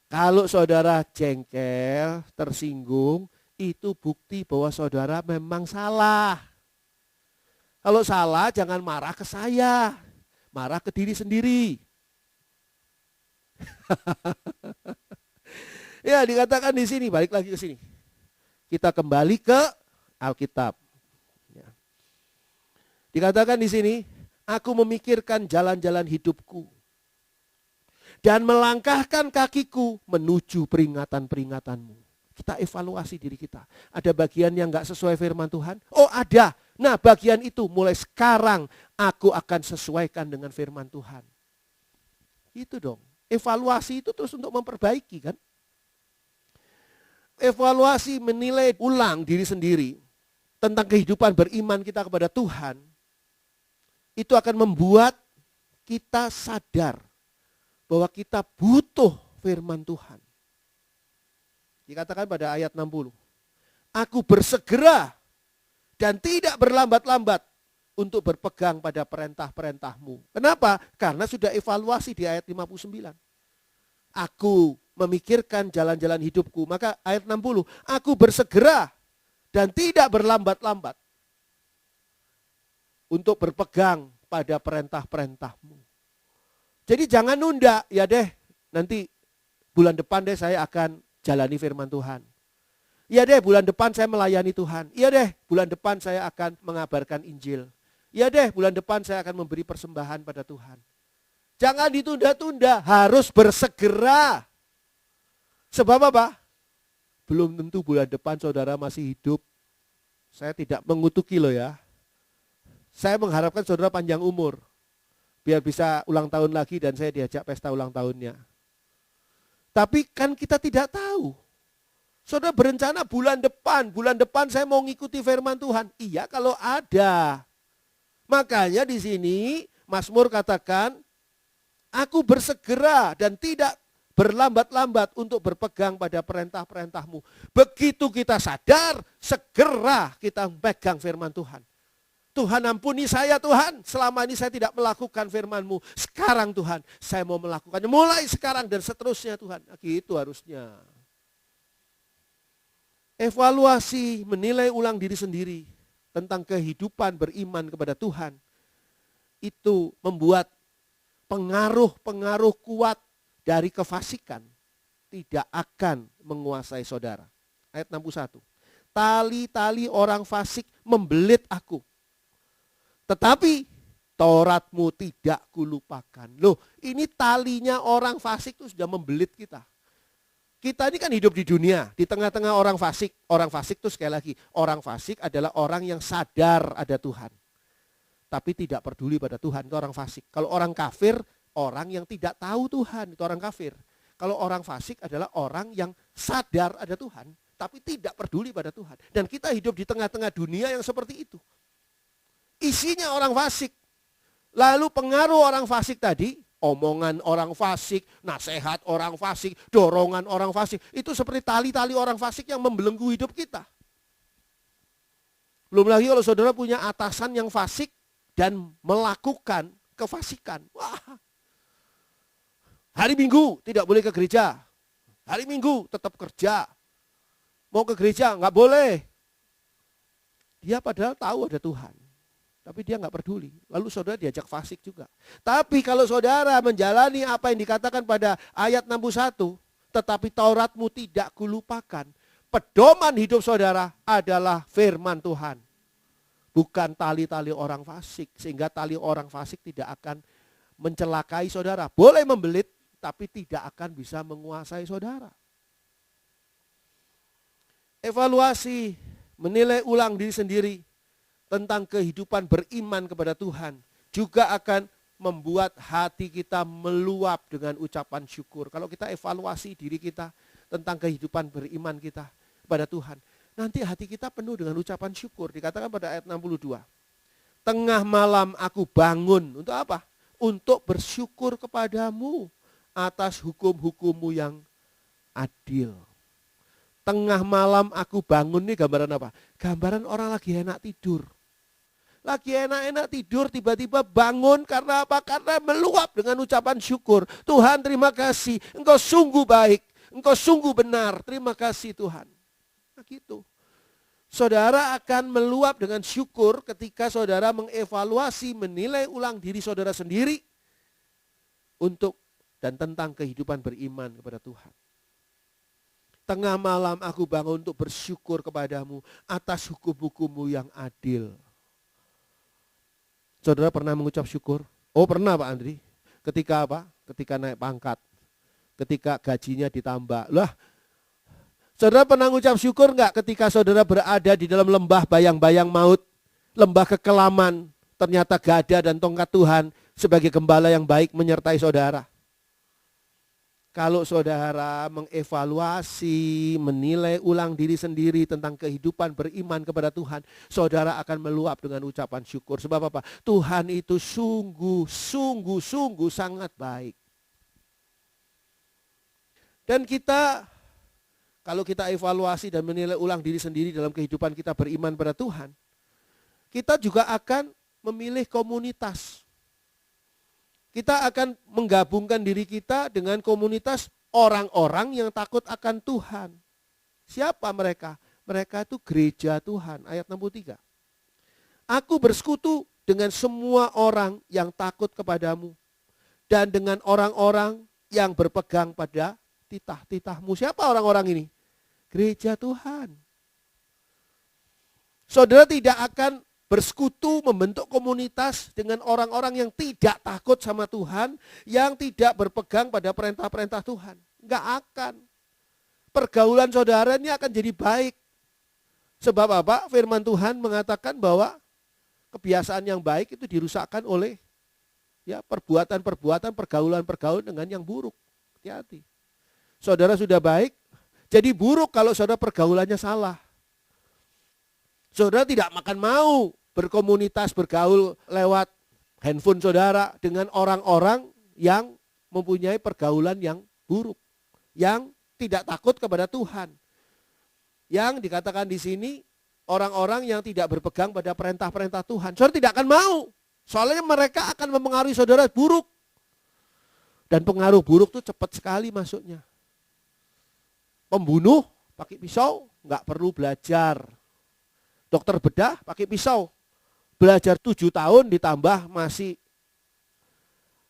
Kalau saudara jengkel, tersinggung, itu bukti bahwa saudara memang salah. Kalau salah jangan marah ke saya, marah ke diri sendiri. Ya dikatakan di sini, balik lagi ke sini. Kita kembali ke Alkitab. Dikatakan di sini, aku memikirkan jalan-jalan hidupku dan melangkahkan kakiku menuju peringatan-peringatanmu. Kita evaluasi diri kita. Ada bagian yang gak sesuai firman Tuhan? Oh ada. Nah bagian itu mulai sekarang aku akan sesuaikan dengan firman Tuhan. Itu dong. Evaluasi itu terus untuk memperbaiki kan. Evaluasi menilai ulang diri sendiri tentang kehidupan beriman kita kepada Tuhan. Itu akan membuat kita sadar bahwa kita butuh firman Tuhan. Dikatakan pada ayat 60. Aku bersegera dan tidak berlambat-lambat untuk berpegang pada perintah-perintahmu. Kenapa? Karena sudah evaluasi di ayat 59. Aku memikirkan jalan-jalan hidupku. Maka ayat 60. Aku bersegera dan tidak berlambat-lambat untuk berpegang pada perintah-perintahmu. Jadi jangan nunda, ya deh nanti bulan depan deh saya akan jalani firman Tuhan. Iya deh bulan depan saya melayani Tuhan. Iya deh bulan depan saya akan mengabarkan Injil. Iya deh bulan depan saya akan memberi persembahan pada Tuhan. Jangan ditunda-tunda, harus bersegera. Sebab apa? Belum tentu bulan depan saudara masih hidup. Saya tidak mengutuki loh ya. Saya mengharapkan saudara panjang umur. Biar bisa ulang tahun lagi dan saya diajak pesta ulang tahunnya. Tapi kan kita tidak tahu. Saudara berencana bulan depan saya mau ngikuti firman Tuhan. Iya kalau ada. Makanya di sini Mazmur katakan, aku bersegera dan tidak berlambat-lambat untuk berpegang pada perintah-perintahmu. Begitu kita sadar, segera kita pegang firman Tuhan. Tuhan ampuni saya Tuhan, selama ini saya tidak melakukan firman-Mu. Sekarang Tuhan, saya mau melakukannya. Mulai sekarang dan seterusnya Tuhan. Gitu harusnya. Evaluasi, menilai ulang diri sendiri tentang kehidupan beriman kepada Tuhan. Itu membuat pengaruh-pengaruh kuat dari kefasikan tidak akan menguasai saudara. Ayat 61. Tali-tali orang fasik membelit aku. Tetapi Tauratmu tidak kulupakan. Loh, ini talinya orang fasik itu sudah membelit kita. Kita ini kan hidup di dunia, di tengah-tengah orang fasik. Orang fasik itu sekali lagi, orang fasik adalah orang yang sadar ada Tuhan. Tapi tidak peduli pada Tuhan, itu orang fasik. Kalau orang kafir, orang yang tidak tahu Tuhan, itu orang kafir. Kalau orang fasik adalah orang yang sadar ada Tuhan, tapi tidak peduli pada Tuhan. Dan kita hidup di tengah-tengah dunia yang seperti itu. Isinya orang fasik. Lalu pengaruh orang fasik tadi, omongan orang fasik, nasihat orang fasik, dorongan orang fasik. Itu seperti tali-tali orang fasik yang membelenggu hidup kita. Belum lagi kalau saudara punya atasan yang fasik dan melakukan kefasikan. Wah, hari Minggu tidak boleh ke gereja. Hari Minggu tetap kerja. Mau ke gereja nggak boleh. Dia padahal tahu ada Tuhan. Tapi dia nggak peduli. Lalu saudara diajak fasik juga. Tapi kalau saudara menjalani apa yang dikatakan pada ayat 61, tetapi Tauratmu tidak kulupakan. Pedoman hidup saudara adalah firman Tuhan. Bukan tali-tali orang fasik. Sehingga tali orang fasik tidak akan mencelakai saudara. Boleh membelit, tapi tidak akan bisa menguasai saudara. Evaluasi, menilai ulang diri sendiri tentang kehidupan beriman kepada Tuhan juga akan membuat hati kita meluap dengan ucapan syukur. Kalau kita evaluasi diri kita tentang kehidupan beriman kita kepada Tuhan, nanti hati kita penuh dengan ucapan syukur. Dikatakan pada ayat 62. Tengah malam aku bangun. Untuk apa? Untuk bersyukur kepadamu atas hukum-hukummu yang adil. Tengah malam aku bangun, ini gambaran apa? Gambaran orang lagi enak tidur. Lagi enak-enak tidur, tiba-tiba bangun karena apa? Karena meluap dengan ucapan syukur. Tuhan terima kasih, Engkau sungguh baik, Engkau sungguh benar. Terima kasih Tuhan. Nah gitu. Saudara akan meluap dengan syukur ketika saudara mengevaluasi, menilai ulang diri saudara sendiri untuk dan tentang kehidupan beriman kepada Tuhan. Tengah malam aku bangun untuk bersyukur kepadamu atas hukum-hukummu yang adil. Saudara pernah mengucap syukur? Oh pernah Pak Andri. Ketika apa? Ketika naik pangkat. Ketika gajinya ditambah. Lah, saudara pernah mengucap syukur enggak ketika saudara berada di dalam lembah bayang-bayang maut, lembah kekelaman, ternyata gada dan tongkat Tuhan sebagai gembala yang baik menyertai saudara? Kalau saudara mengevaluasi, menilai ulang diri sendiri tentang kehidupan beriman kepada Tuhan, saudara akan meluap dengan ucapan syukur. Sebab apa? Tuhan itu sungguh sangat baik. Dan kita, kalau kita evaluasi dan menilai ulang diri sendiri dalam kehidupan kita beriman pada Tuhan, kita juga akan memilih komunitas. Kita akan menggabungkan diri kita dengan komunitas orang-orang yang takut akan Tuhan. Siapa mereka? Mereka itu gereja Tuhan. Ayat 63. Aku bersekutu dengan semua orang yang takut kepadamu. Dan dengan orang-orang yang berpegang pada titah-titahmu. Siapa orang-orang ini? Gereja Tuhan. Saudara tidak akan bersekutu membentuk komunitas dengan orang-orang yang tidak takut sama Tuhan, yang tidak berpegang pada perintah-perintah Tuhan. Enggak akan. Pergaulan saudara ini akan jadi baik. Sebab apa? Firman Tuhan mengatakan bahwa kebiasaan yang baik itu dirusakkan oleh perbuatan-perbuatan, pergaulan-pergaulan dengan yang buruk. Hati-hati. Saudara sudah baik, jadi buruk kalau saudara pergaulannya salah. Saudara tidak makan mau berkomunitas, bergaul lewat handphone saudara dengan orang-orang yang mempunyai pergaulan yang buruk, yang tidak takut kepada Tuhan. Yang dikatakan di sini orang-orang yang tidak berpegang pada perintah-perintah Tuhan. Saudara tidak akan mau. Soalnya mereka akan mempengaruhi saudara buruk. Dan pengaruh buruk itu cepat sekali masuknya. Pembunuh pakai pisau, nggak perlu belajar. Dokter bedah pakai pisau. Belajar 7 tahun ditambah masih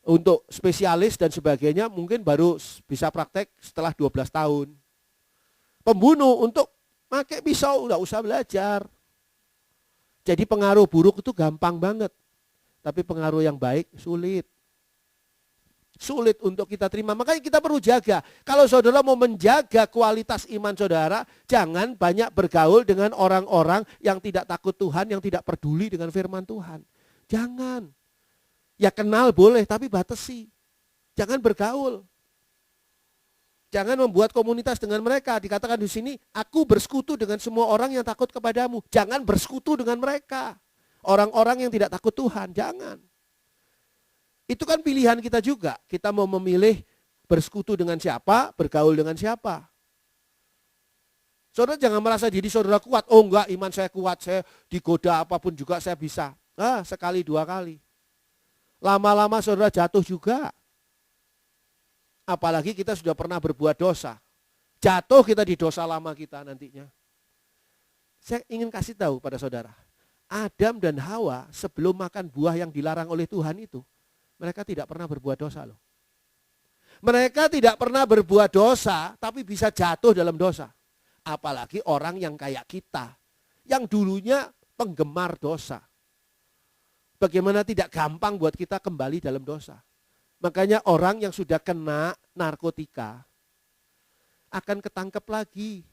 untuk spesialis dan sebagainya, mungkin baru bisa praktek setelah 12 tahun. Pembunuh untuk pakai pisau, nggak usah belajar. Jadi pengaruh buruk itu gampang banget. Tapi pengaruh yang baik sulit. Sulit untuk kita terima. Makanya kita perlu jaga. Kalau saudara mau menjaga kualitas iman saudara, jangan banyak bergaul dengan orang-orang yang tidak takut Tuhan, yang tidak peduli dengan firman Tuhan. Jangan. Ya kenal boleh, tapi batasi. Jangan bergaul. Jangan membuat komunitas dengan mereka. Dikatakan di sini, aku bersekutu dengan semua orang yang takut kepadamu. Jangan bersekutu dengan mereka. Orang-orang yang tidak takut Tuhan, jangan. Itu kan pilihan kita juga. Kita mau memilih bersekutu dengan siapa, bergaul dengan siapa. Saudara jangan merasa diri saudara kuat. Oh enggak, iman saya kuat, saya digoda apapun juga saya bisa. Sekali 2 kali. Lama-lama saudara jatuh juga. Apalagi kita sudah pernah berbuat dosa. Jatuh kita di dosa lama kita nantinya. Saya ingin kasih tahu pada saudara. Adam dan Hawa sebelum makan buah yang dilarang oleh Tuhan itu, mereka tidak pernah berbuat dosa loh. Mereka tidak pernah berbuat dosa, tapi bisa jatuh dalam dosa. Apalagi orang yang kayak kita, yang dulunya penggemar dosa. Bagaimana tidak gampang buat kita kembali dalam dosa. Makanya orang yang sudah kena narkotika akan ketangkep lagi.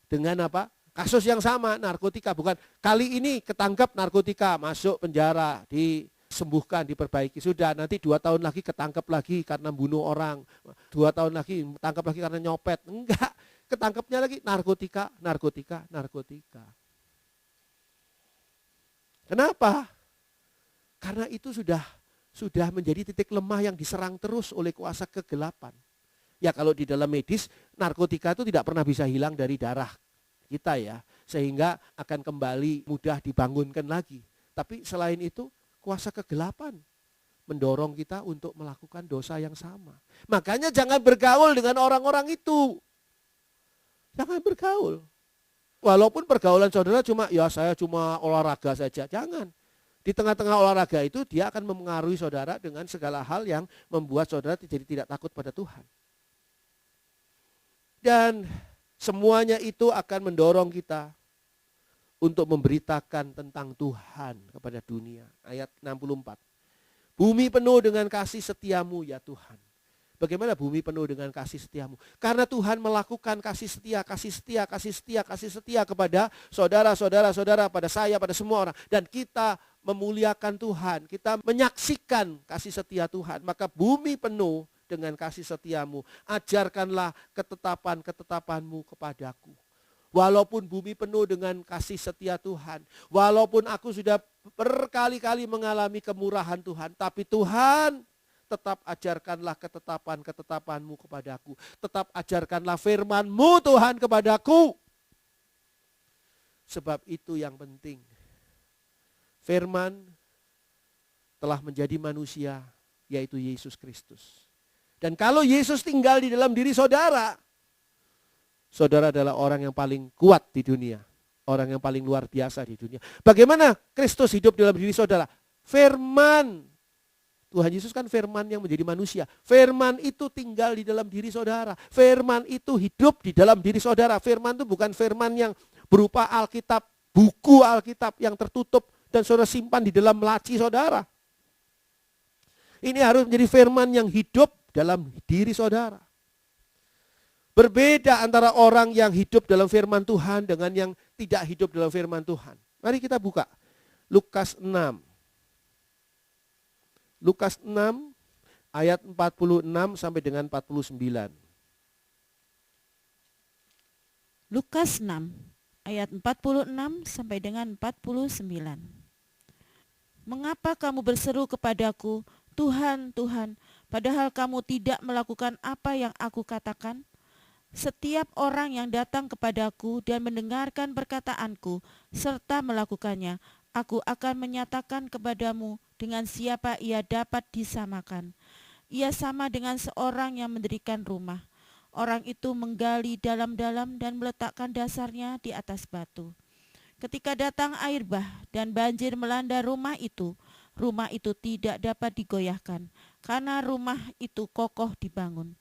Dengan apa? Kasus yang sama, narkotika. Bukan kali ini ketangkep narkotika, masuk penjara, disembuhkan, diperbaiki. Sudah, nanti 2 tahun lagi ketangkep lagi karena bunuh orang. 2 tahun lagi ketangkep lagi karena nyopet. Enggak, ketangkepnya lagi narkotika, narkotika, narkotika. Kenapa? Karena itu sudah menjadi titik lemah yang diserang terus oleh kuasa kegelapan. Ya kalau di dalam medis, narkotika itu tidak pernah bisa hilang dari darah kita ya. Sehingga akan kembali mudah dibangunkan lagi. Tapi selain itu, kuasa kegelapan mendorong kita untuk melakukan dosa yang sama. Makanya jangan bergaul dengan orang-orang itu. Jangan bergaul. Walaupun pergaulan saudara cuma, ya saya cuma olahraga saja. Jangan. Di tengah-tengah olahraga itu dia akan mempengaruhi saudara dengan segala hal yang membuat saudara jadi tidak takut pada Tuhan. Dan semuanya itu akan mendorong kita untuk memberitakan tentang Tuhan kepada dunia. Ayat 64. Bumi penuh dengan kasih setiamu ya Tuhan. Bagaimana bumi penuh dengan kasih setiamu? Karena Tuhan melakukan kasih setia, kasih setia, kasih setia, kasih setia kepada saudara-saudara, pada saya, pada semua orang. Dan kita memuliakan Tuhan, kita menyaksikan kasih setia Tuhan. Maka bumi penuh dengan kasih setiamu. Ajarkanlah ketetapan-ketetapanmu kepadaku. Walaupun bumi penuh dengan kasih setia Tuhan. Walaupun aku sudah berkali-kali mengalami kemurahan Tuhan. Tapi Tuhan tetap ajarkanlah ketetapan-ketetapanmu kepadaku. Tetap ajarkanlah firman-Mu Tuhan kepadaku. Sebab itu yang penting. Firman telah menjadi manusia, yaitu Yesus Kristus. Dan kalau Yesus tinggal di dalam diri saudara, saudara adalah orang yang paling kuat di dunia. Orang yang paling luar biasa di dunia. Bagaimana Kristus hidup dalam diri saudara? Firman. Tuhan Yesus kan firman yang menjadi manusia. Firman itu tinggal di dalam diri saudara. Firman itu hidup di dalam diri saudara. Firman itu bukan firman yang berupa Alkitab, buku Alkitab yang tertutup dan saudara simpan di dalam laci saudara. Ini harus menjadi firman yang hidup dalam diri saudara. Berbeda antara orang yang hidup dalam firman Tuhan dengan yang tidak hidup dalam firman Tuhan. Mari kita buka Lukas 6. Lukas 6 ayat 46 sampai dengan 49. Lukas 6 ayat 46 sampai dengan 49. Mengapa kamu berseru kepadaku, Tuhan, Tuhan, padahal kamu tidak melakukan apa yang aku katakan? Setiap orang yang datang kepadaku dan mendengarkan perkataanku serta melakukannya, aku akan menyatakan kepadamu dengan siapa ia dapat disamakan. Ia sama dengan seorang yang mendirikan rumah. Orang itu menggali dalam-dalam dan meletakkan dasarnya di atas batu. Ketika datang air bah dan banjir melanda rumah itu tidak dapat digoyahkan, karena rumah itu kokoh dibangun.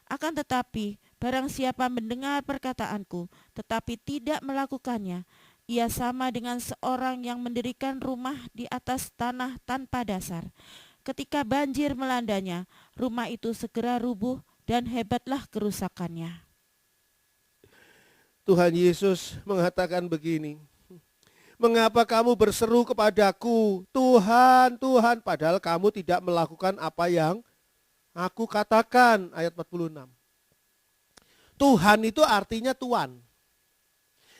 Akan tetapi, barang siapa mendengar perkataanku, tetapi tidak melakukannya, ia sama dengan seorang yang mendirikan rumah di atas tanah tanpa dasar. Ketika banjir melandanya, rumah itu segera rubuh dan hebatlah kerusakannya. Tuhan Yesus mengatakan begini, mengapa kamu berseru kepadaku, Tuhan, Tuhan, padahal kamu tidak melakukan apa yang aku katakan, ayat 46. Tuhan itu artinya Tuan.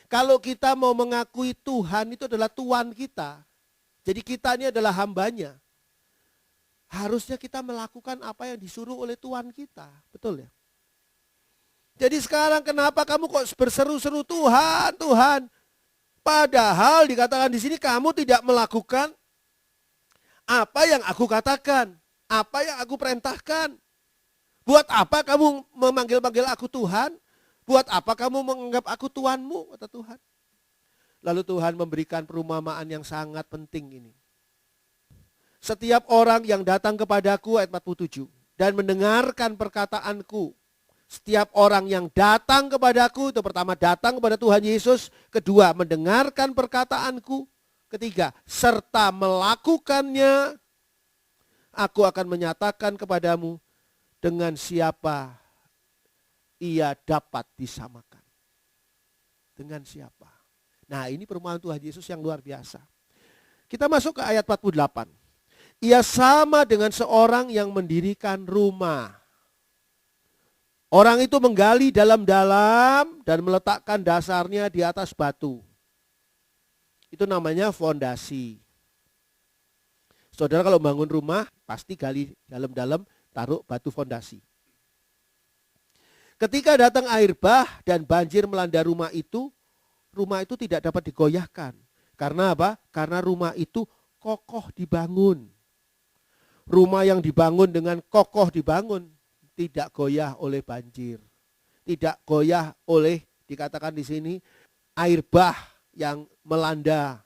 Kalau kita mau mengakui Tuhan itu adalah Tuan kita, jadi kita ini adalah hambanya, harusnya kita melakukan apa yang disuruh oleh Tuhan kita, betul ya? Jadi sekarang kenapa kamu kok berseru-seru Tuhan, Tuhan? Padahal dikatakan di sini kamu tidak melakukan apa yang aku katakan, apa yang aku perintahkan. Buat apa kamu memanggil-manggil aku Tuhan? Buat apa kamu menganggap aku Tuanmu, kata Tuhan. Lalu Tuhan memberikan perumpamaan yang sangat penting ini. Setiap orang yang datang kepadaku, ayat 47, dan mendengarkan perkataanku. Setiap orang yang datang kepadaku, itu pertama datang kepada Tuhan Yesus, kedua mendengarkan perkataanku, ketiga serta melakukannya, aku akan menyatakan kepadamu dengan siapa ia dapat disamakan. Dengan siapa? Nah, ini perumpamaan Tuhan Yesus yang luar biasa. Kita masuk ke ayat 48. Ia sama dengan seorang yang mendirikan rumah. Orang itu menggali dalam-dalam dan meletakkan dasarnya di atas batu. Itu namanya fondasi. Saudara kalau bangun rumah, pasti gali dalam-dalam, taruh batu fondasi. Ketika datang air bah dan banjir melanda rumah itu tidak dapat digoyahkan. Karena apa? Karena rumah itu kokoh dibangun. Rumah yang dibangun dengan kokoh dibangun, tidak goyah oleh banjir. Tidak goyah oleh, dikatakan di sini, air bah yang melanda.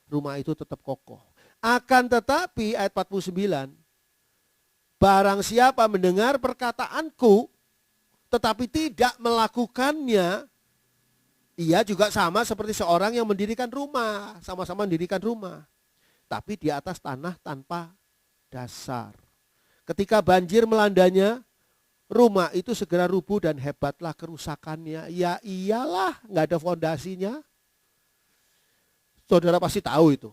Rumah itu tetap kokoh. Akan tetapi, ayat 49, barang siapa mendengar perkataanku, tetapi tidak melakukannya, ia juga sama seperti seorang yang mendirikan rumah. Sama-sama mendirikan rumah. Tapi di atas tanah tanpa dasar. Ketika banjir melandanya, rumah itu segera rubuh dan hebatlah kerusakannya. Ya iyalah, nggak ada fondasinya. Saudara pasti tahu itu.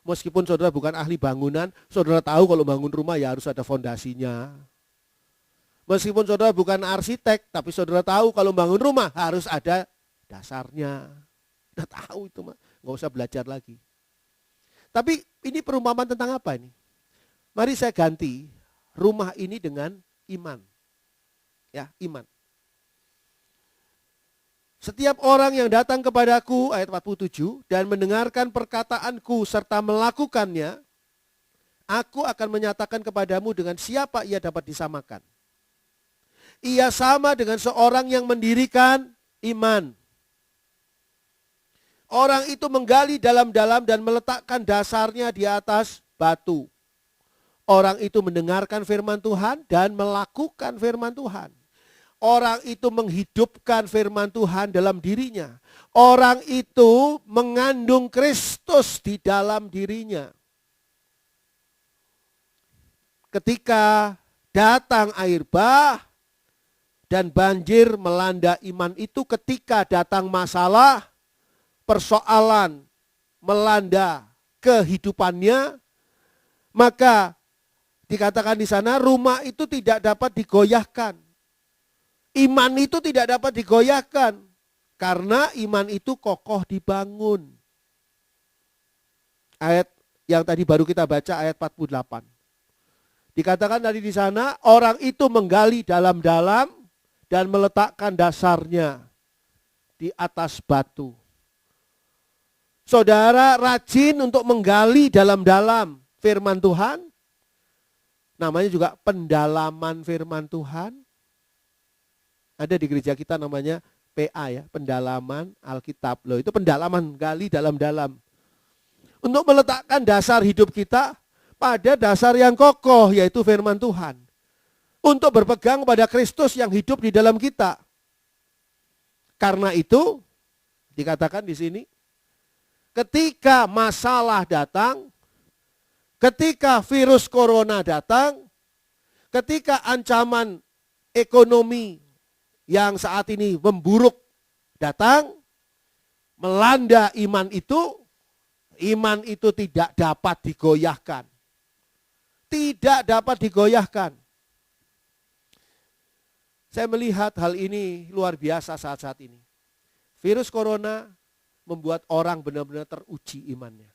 Meskipun saudara bukan ahli bangunan, saudara tahu kalau bangun rumah ya harus ada fondasinya. Meskipun saudara bukan arsitek, tapi saudara tahu kalau bangun rumah harus ada dasarnya. Udah tahu itu, nggak usah belajar lagi. Tapi ini perumpamaan tentang apa ini? Mari saya ganti rumah ini dengan iman. Ya, iman. Setiap orang yang datang kepadaku, ayat 47, dan mendengarkan perkataanku serta melakukannya, aku akan menyatakan kepadamu dengan siapa ia dapat disamakan. Ia sama dengan seorang yang mendirikan iman. Orang itu menggali dalam-dalam dan meletakkan dasarnya di atas batu. Orang itu mendengarkan firman Tuhan dan melakukan firman Tuhan. Orang itu menghidupkan firman Tuhan dalam dirinya. Orang itu mengandung Kristus di dalam dirinya. Ketika datang air bah dan banjir melanda iman itu, ketika datang masalah, persoalan melanda kehidupannya, maka dikatakan di sana rumah itu tidak dapat digoyahkan. Iman itu tidak dapat digoyahkan karena iman itu kokoh dibangun. Ayat yang tadi baru kita baca, ayat 48. Dikatakan tadi di sana, orang itu menggali dalam-dalam dan meletakkan dasarnya di atas batu. Saudara rajin untuk menggali dalam-dalam firman Tuhan. Namanya juga pendalaman firman Tuhan. Ada di gereja kita namanya PA ya, pendalaman Alkitab. Loh, itu pendalaman, gali dalam-dalam. Untuk meletakkan dasar hidup kita pada dasar yang kokoh, yaitu firman Tuhan. Untuk berpegang pada Kristus yang hidup di dalam kita. Karena itu, dikatakan di sini, ketika masalah datang, ketika virus corona datang, ketika ancaman ekonomi yang saat ini memburuk datang, melanda iman itu tidak dapat digoyahkan. Tidak dapat digoyahkan. Saya melihat hal ini luar biasa saat-saat ini. Virus corona membuat orang benar-benar teruji imannya.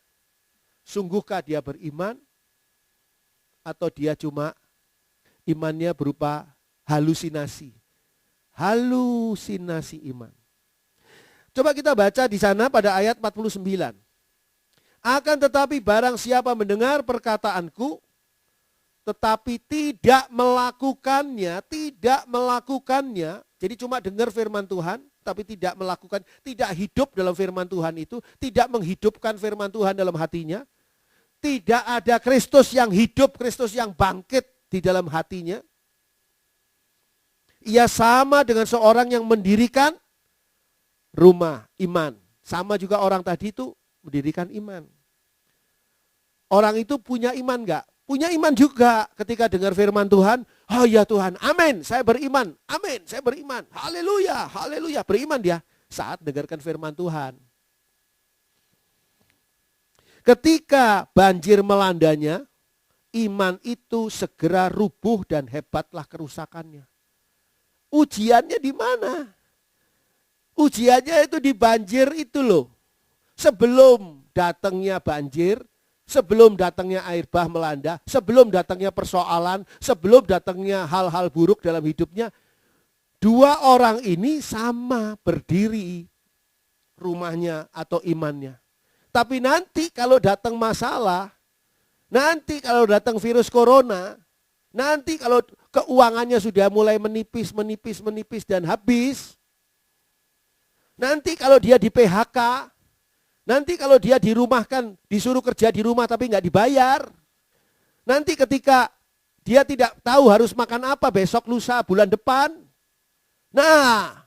Sungguhkah dia beriman? Atau dia cuma imannya berupa halusinasi. Halusinasi iman. Coba kita baca di sana pada ayat 49. Akan tetapi barang siapa mendengar perkataanku, tetapi tidak melakukannya, jadi cuma dengar firman Tuhan, tapi tidak melakukan, tidak hidup dalam firman Tuhan itu, tidak menghidupkan firman Tuhan dalam hatinya, tidak ada Kristus yang hidup, Kristus yang bangkit di dalam hatinya. Ia sama dengan seorang yang mendirikan rumah iman. Sama juga orang tadi itu mendirikan iman. Orang itu punya iman enggak? Punya iman juga ketika dengar firman Tuhan. Oh ya Tuhan, amin, saya beriman. Amin, saya beriman. Haleluya, haleluya. Beriman dia saat dengarkan firman Tuhan. Ketika banjir melandanya, iman itu segera rubuh dan hebatlah kerusakannya. Ujiannya di mana? Ujiannya itu di banjir itu loh. Sebelum datangnya banjir, sebelum datangnya air bah melanda, sebelum datangnya persoalan, sebelum datangnya hal-hal buruk dalam hidupnya, dua orang ini sama berdiri rumahnya atau imannya. Tapi nanti kalau datang masalah, nanti kalau datang virus corona, nanti kalau keuangannya sudah mulai menipis dan habis, nanti kalau dia di PHK, nanti kalau dia dirumahkan, disuruh kerja di rumah tapi nggak dibayar. Nanti ketika dia tidak tahu harus makan apa besok, lusa, bulan depan. Nah,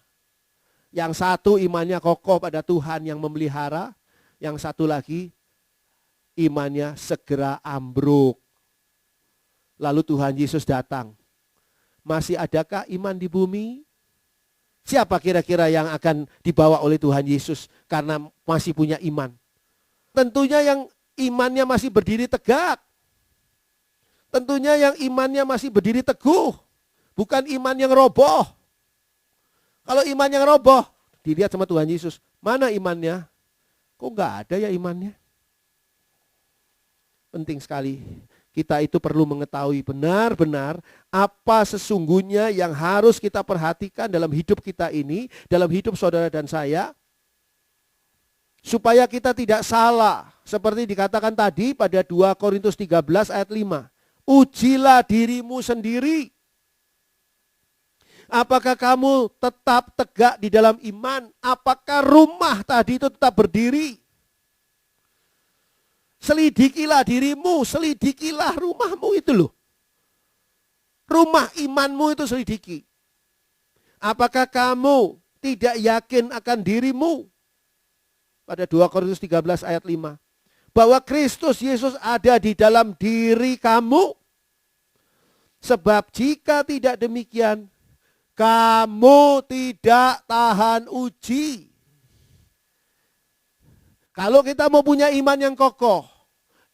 yang satu imannya kokoh pada Tuhan yang memelihara, yang satu lagi imannya segera ambruk. Lalu Tuhan Yesus datang. Masih adakah iman di bumi? Siapa kira-kira yang akan dibawa oleh Tuhan Yesus karena masih punya iman? Tentunya yang imannya masih berdiri tegak. Tentunya yang imannya masih berdiri teguh. Bukan iman yang roboh. Kalau iman yang roboh, dilihat sama Tuhan Yesus. Mana imannya? Kok nggak ada ya imannya? Penting sekali. Kita itu perlu mengetahui benar-benar apa sesungguhnya yang harus kita perhatikan dalam hidup kita ini, dalam hidup saudara dan saya, supaya kita tidak salah. Seperti dikatakan tadi pada 2 Korintus 13 ayat 5. Ujilah dirimu sendiri. Apakah kamu tetap tegak di dalam iman? Apakah rumah tadi itu tetap berdiri? Selidikilah dirimu, selidikilah rumahmu itu loh. Rumah imanmu itu selidiki. Apakah kamu tidak yakin akan dirimu? Pada 2 Korintus 13 ayat 5. Bahwa Kristus Yesus ada di dalam diri kamu. Sebab jika tidak demikian, kamu tidak tahan uji. Kalau kita mau punya iman yang kokoh,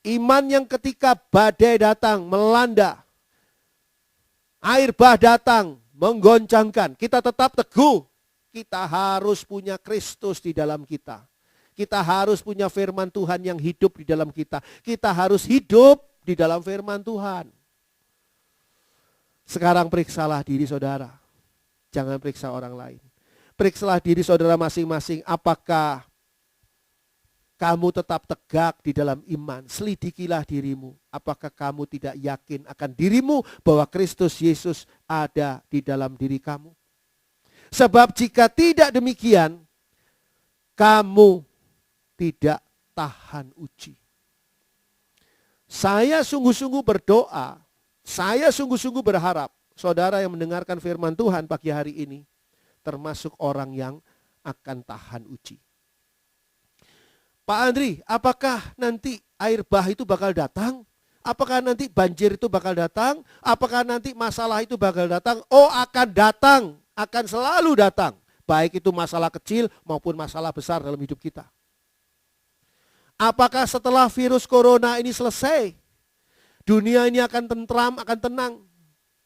iman yang ketika badai datang, melanda, air bah datang, menggoncangkan, kita tetap teguh. Kita harus punya Kristus di dalam kita. Kita harus punya firman Tuhan yang hidup di dalam kita. Kita harus hidup di dalam firman Tuhan. Sekarang periksalah diri saudara. Jangan periksa orang lain. Periksalah diri saudara masing-masing. Apakah kamu tetap tegak di dalam iman? Selidikilah dirimu. Apakah kamu tidak yakin akan dirimu bahwa Kristus Yesus ada di dalam diri kamu? Sebab jika tidak demikian, kamu tidak tahan uji. Saya sungguh-sungguh berdoa, saya sungguh-sungguh berharap saudara yang mendengarkan firman Tuhan pagi hari ini termasuk orang yang akan tahan uji. Pak Andri, apakah nanti air bah itu bakal datang? Apakah nanti banjir itu bakal datang? Apakah nanti masalah itu bakal datang? Oh, akan datang, akan selalu datang. Baik itu masalah kecil maupun masalah besar dalam hidup kita. Apakah setelah virus corona ini selesai, dunia ini akan tentram, akan tenang?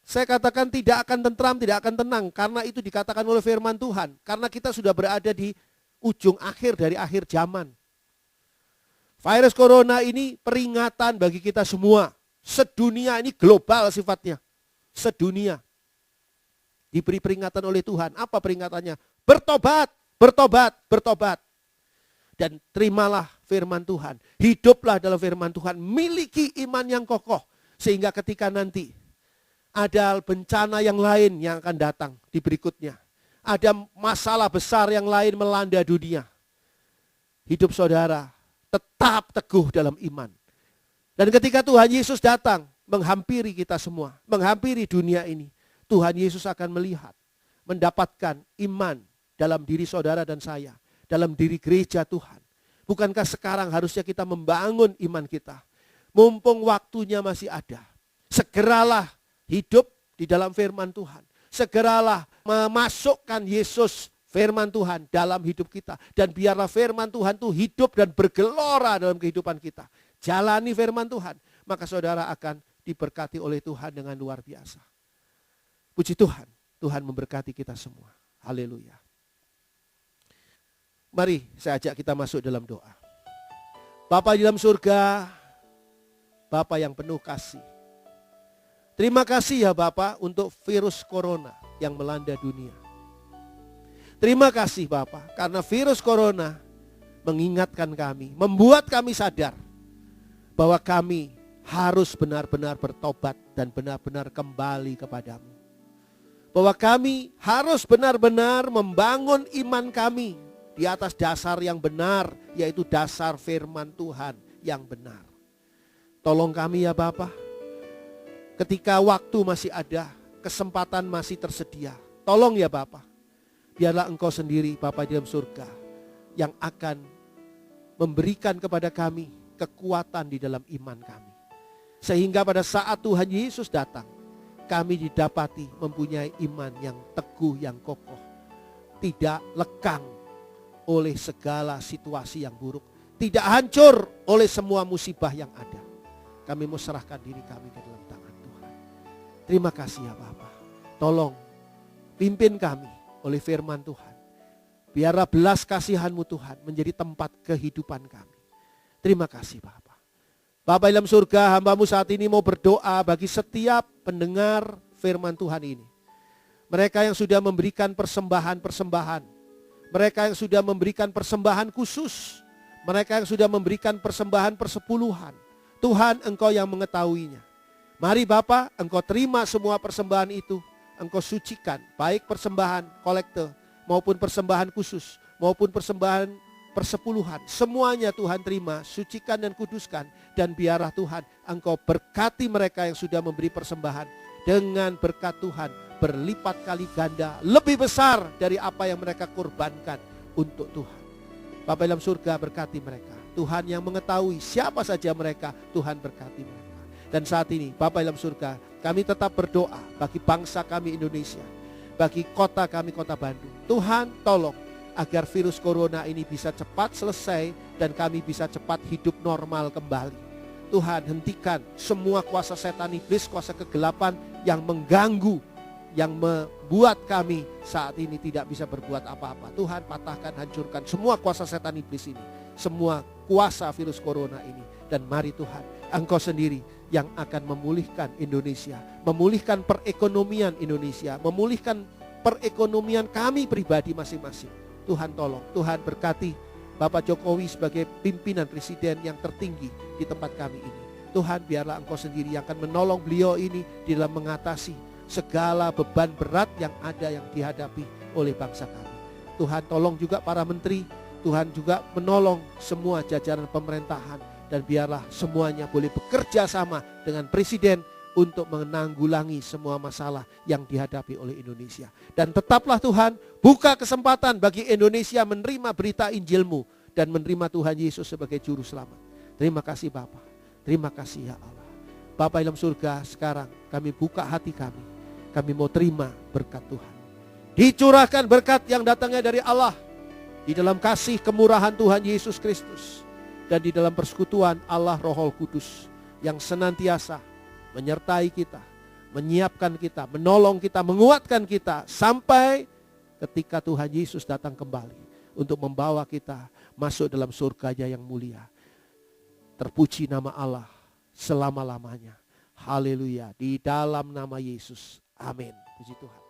Saya katakan tidak akan tentram, tidak akan tenang. Karena itu dikatakan oleh firman Tuhan. Karena kita sudah berada di ujung akhir dari akhir zaman. Virus corona ini peringatan bagi kita semua. Sedunia, ini global sifatnya. Sedunia. Diberi peringatan oleh Tuhan. Apa peringatannya? Bertobat, bertobat, bertobat. Dan terimalah firman Tuhan. Hiduplah dalam firman Tuhan. Miliki iman yang kokoh. Sehingga ketika nanti ada bencana yang lain yang akan datang di berikutnya. Ada masalah besar yang lain melanda dunia. Hidup saudara tetap teguh dalam iman. Dan ketika Tuhan Yesus datang menghampiri kita semua, menghampiri dunia ini, Tuhan Yesus akan melihat, mendapatkan iman dalam diri saudara dan saya, dalam diri gereja Tuhan. Bukankah sekarang harusnya kita membangun iman kita? Mumpung waktunya masih ada. Segeralah hidup di dalam firman Tuhan. Segeralah memasukkan Yesus firman Tuhan dalam hidup kita. Dan biarlah firman Tuhan itu hidup dan bergelora dalam kehidupan kita. Jalani firman Tuhan. Maka saudara akan diberkati oleh Tuhan dengan luar biasa. Puji Tuhan. Tuhan memberkati kita semua. Haleluya. Mari saya ajak kita masuk dalam doa. Bapa di dalam surga, Bapa yang penuh kasih. Terima kasih ya Bapa untuk virus corona yang melanda dunia. Terima kasih Bapa karena virus corona mengingatkan kami, membuat kami sadar bahwa kami harus benar-benar bertobat dan benar-benar kembali kepadamu. Bahwa kami harus benar-benar membangun iman kami di atas dasar yang benar, yaitu dasar firman Tuhan yang benar. Tolong kami ya Bapa. Ketika waktu masih ada, kesempatan masih tersedia. Tolong ya Bapa, biarlah Engkau sendiri Bapa di dalam surga yang akan memberikan kepada kami kekuatan di dalam iman kami. Sehingga pada saat Tuhan Yesus datang, kami didapati mempunyai iman yang teguh, yang kokoh. Tidak lekang oleh segala situasi yang buruk. Tidak hancur oleh semua musibah yang ada. Kami mau serahkan diri kami ke dalam tangan Tuhan. Terima kasih ya Bapa. Tolong pimpin kami oleh firman Tuhan. Biarlah belas kasihan-Mu Tuhan menjadi tempat kehidupan kami. Terima kasih Bapa. Bapa dalam surga, hamba-Mu saat ini mau berdoa bagi setiap pendengar firman Tuhan ini. Mereka yang sudah memberikan persembahan-persembahan. Mereka yang sudah memberikan persembahan khusus. Mereka yang sudah memberikan persembahan persepuluhan. Tuhan, Engkau yang mengetahuinya. Mari Bapa, Engkau terima semua persembahan itu. Engkau sucikan, baik persembahan kolekte maupun persembahan khusus, maupun persembahan persepuluhan. Semuanya Tuhan terima, sucikan dan kuduskan. Dan biarlah Tuhan, Engkau berkati mereka yang sudah memberi persembahan. Dengan berkat Tuhan, berlipat kali ganda, lebih besar dari apa yang mereka korbankan untuk Tuhan. Bapa dalam surga, berkati mereka. Tuhan yang mengetahui siapa saja mereka, Tuhan berkati mereka. Dan saat ini Bapa dalam surga, kami tetap berdoa bagi bangsa kami Indonesia, bagi kota kami kota Bandung. Tuhan tolong agar virus corona ini bisa cepat selesai dan kami bisa cepat hidup normal kembali. Tuhan, hentikan semua kuasa setan iblis, kuasa kegelapan yang mengganggu, yang membuat kami saat ini tidak bisa berbuat apa-apa. Tuhan, patahkan, hancurkan semua kuasa setan iblis ini, semua kuasa virus corona ini. Dan mari Tuhan, Engkau sendiri yang akan memulihkan Indonesia, memulihkan perekonomian Indonesia, memulihkan perekonomian kami pribadi masing-masing. Tuhan tolong, Tuhan berkati Bapak Jokowi sebagai pimpinan presiden yang tertinggi di tempat kami ini. Tuhan, biarlah Engkau sendiri yang akan menolong beliau ini di dalam mengatasi segala beban berat yang ada yang dihadapi oleh bangsa kami. Tuhan, tolong juga para menteri, Tuhan juga menolong semua jajaran pemerintahan, dan biarlah semuanya boleh bekerja sama dengan presiden untuk menanggulangi semua masalah yang dihadapi oleh Indonesia. Dan tetaplah Tuhan, buka kesempatan bagi Indonesia menerima berita Injil-Mu dan menerima Tuhan Yesus sebagai juru selamat. Terima kasih Bapa, terima kasih ya Allah. Bapa dalam surga, sekarang kami buka hati kami mau terima berkat Tuhan. Dicurahkan berkat yang datangnya dari Allah, di dalam kasih kemurahan Tuhan Yesus Kristus, dan di dalam persekutuan Allah Roh Kudus yang senantiasa menyertai kita, menyiapkan kita, menolong kita, menguatkan kita sampai ketika Tuhan Yesus datang kembali untuk membawa kita masuk dalam surganya yang mulia. Terpuji nama Allah selama-lamanya. Haleluya. Di dalam nama Yesus. Amin. Puji Tuhan.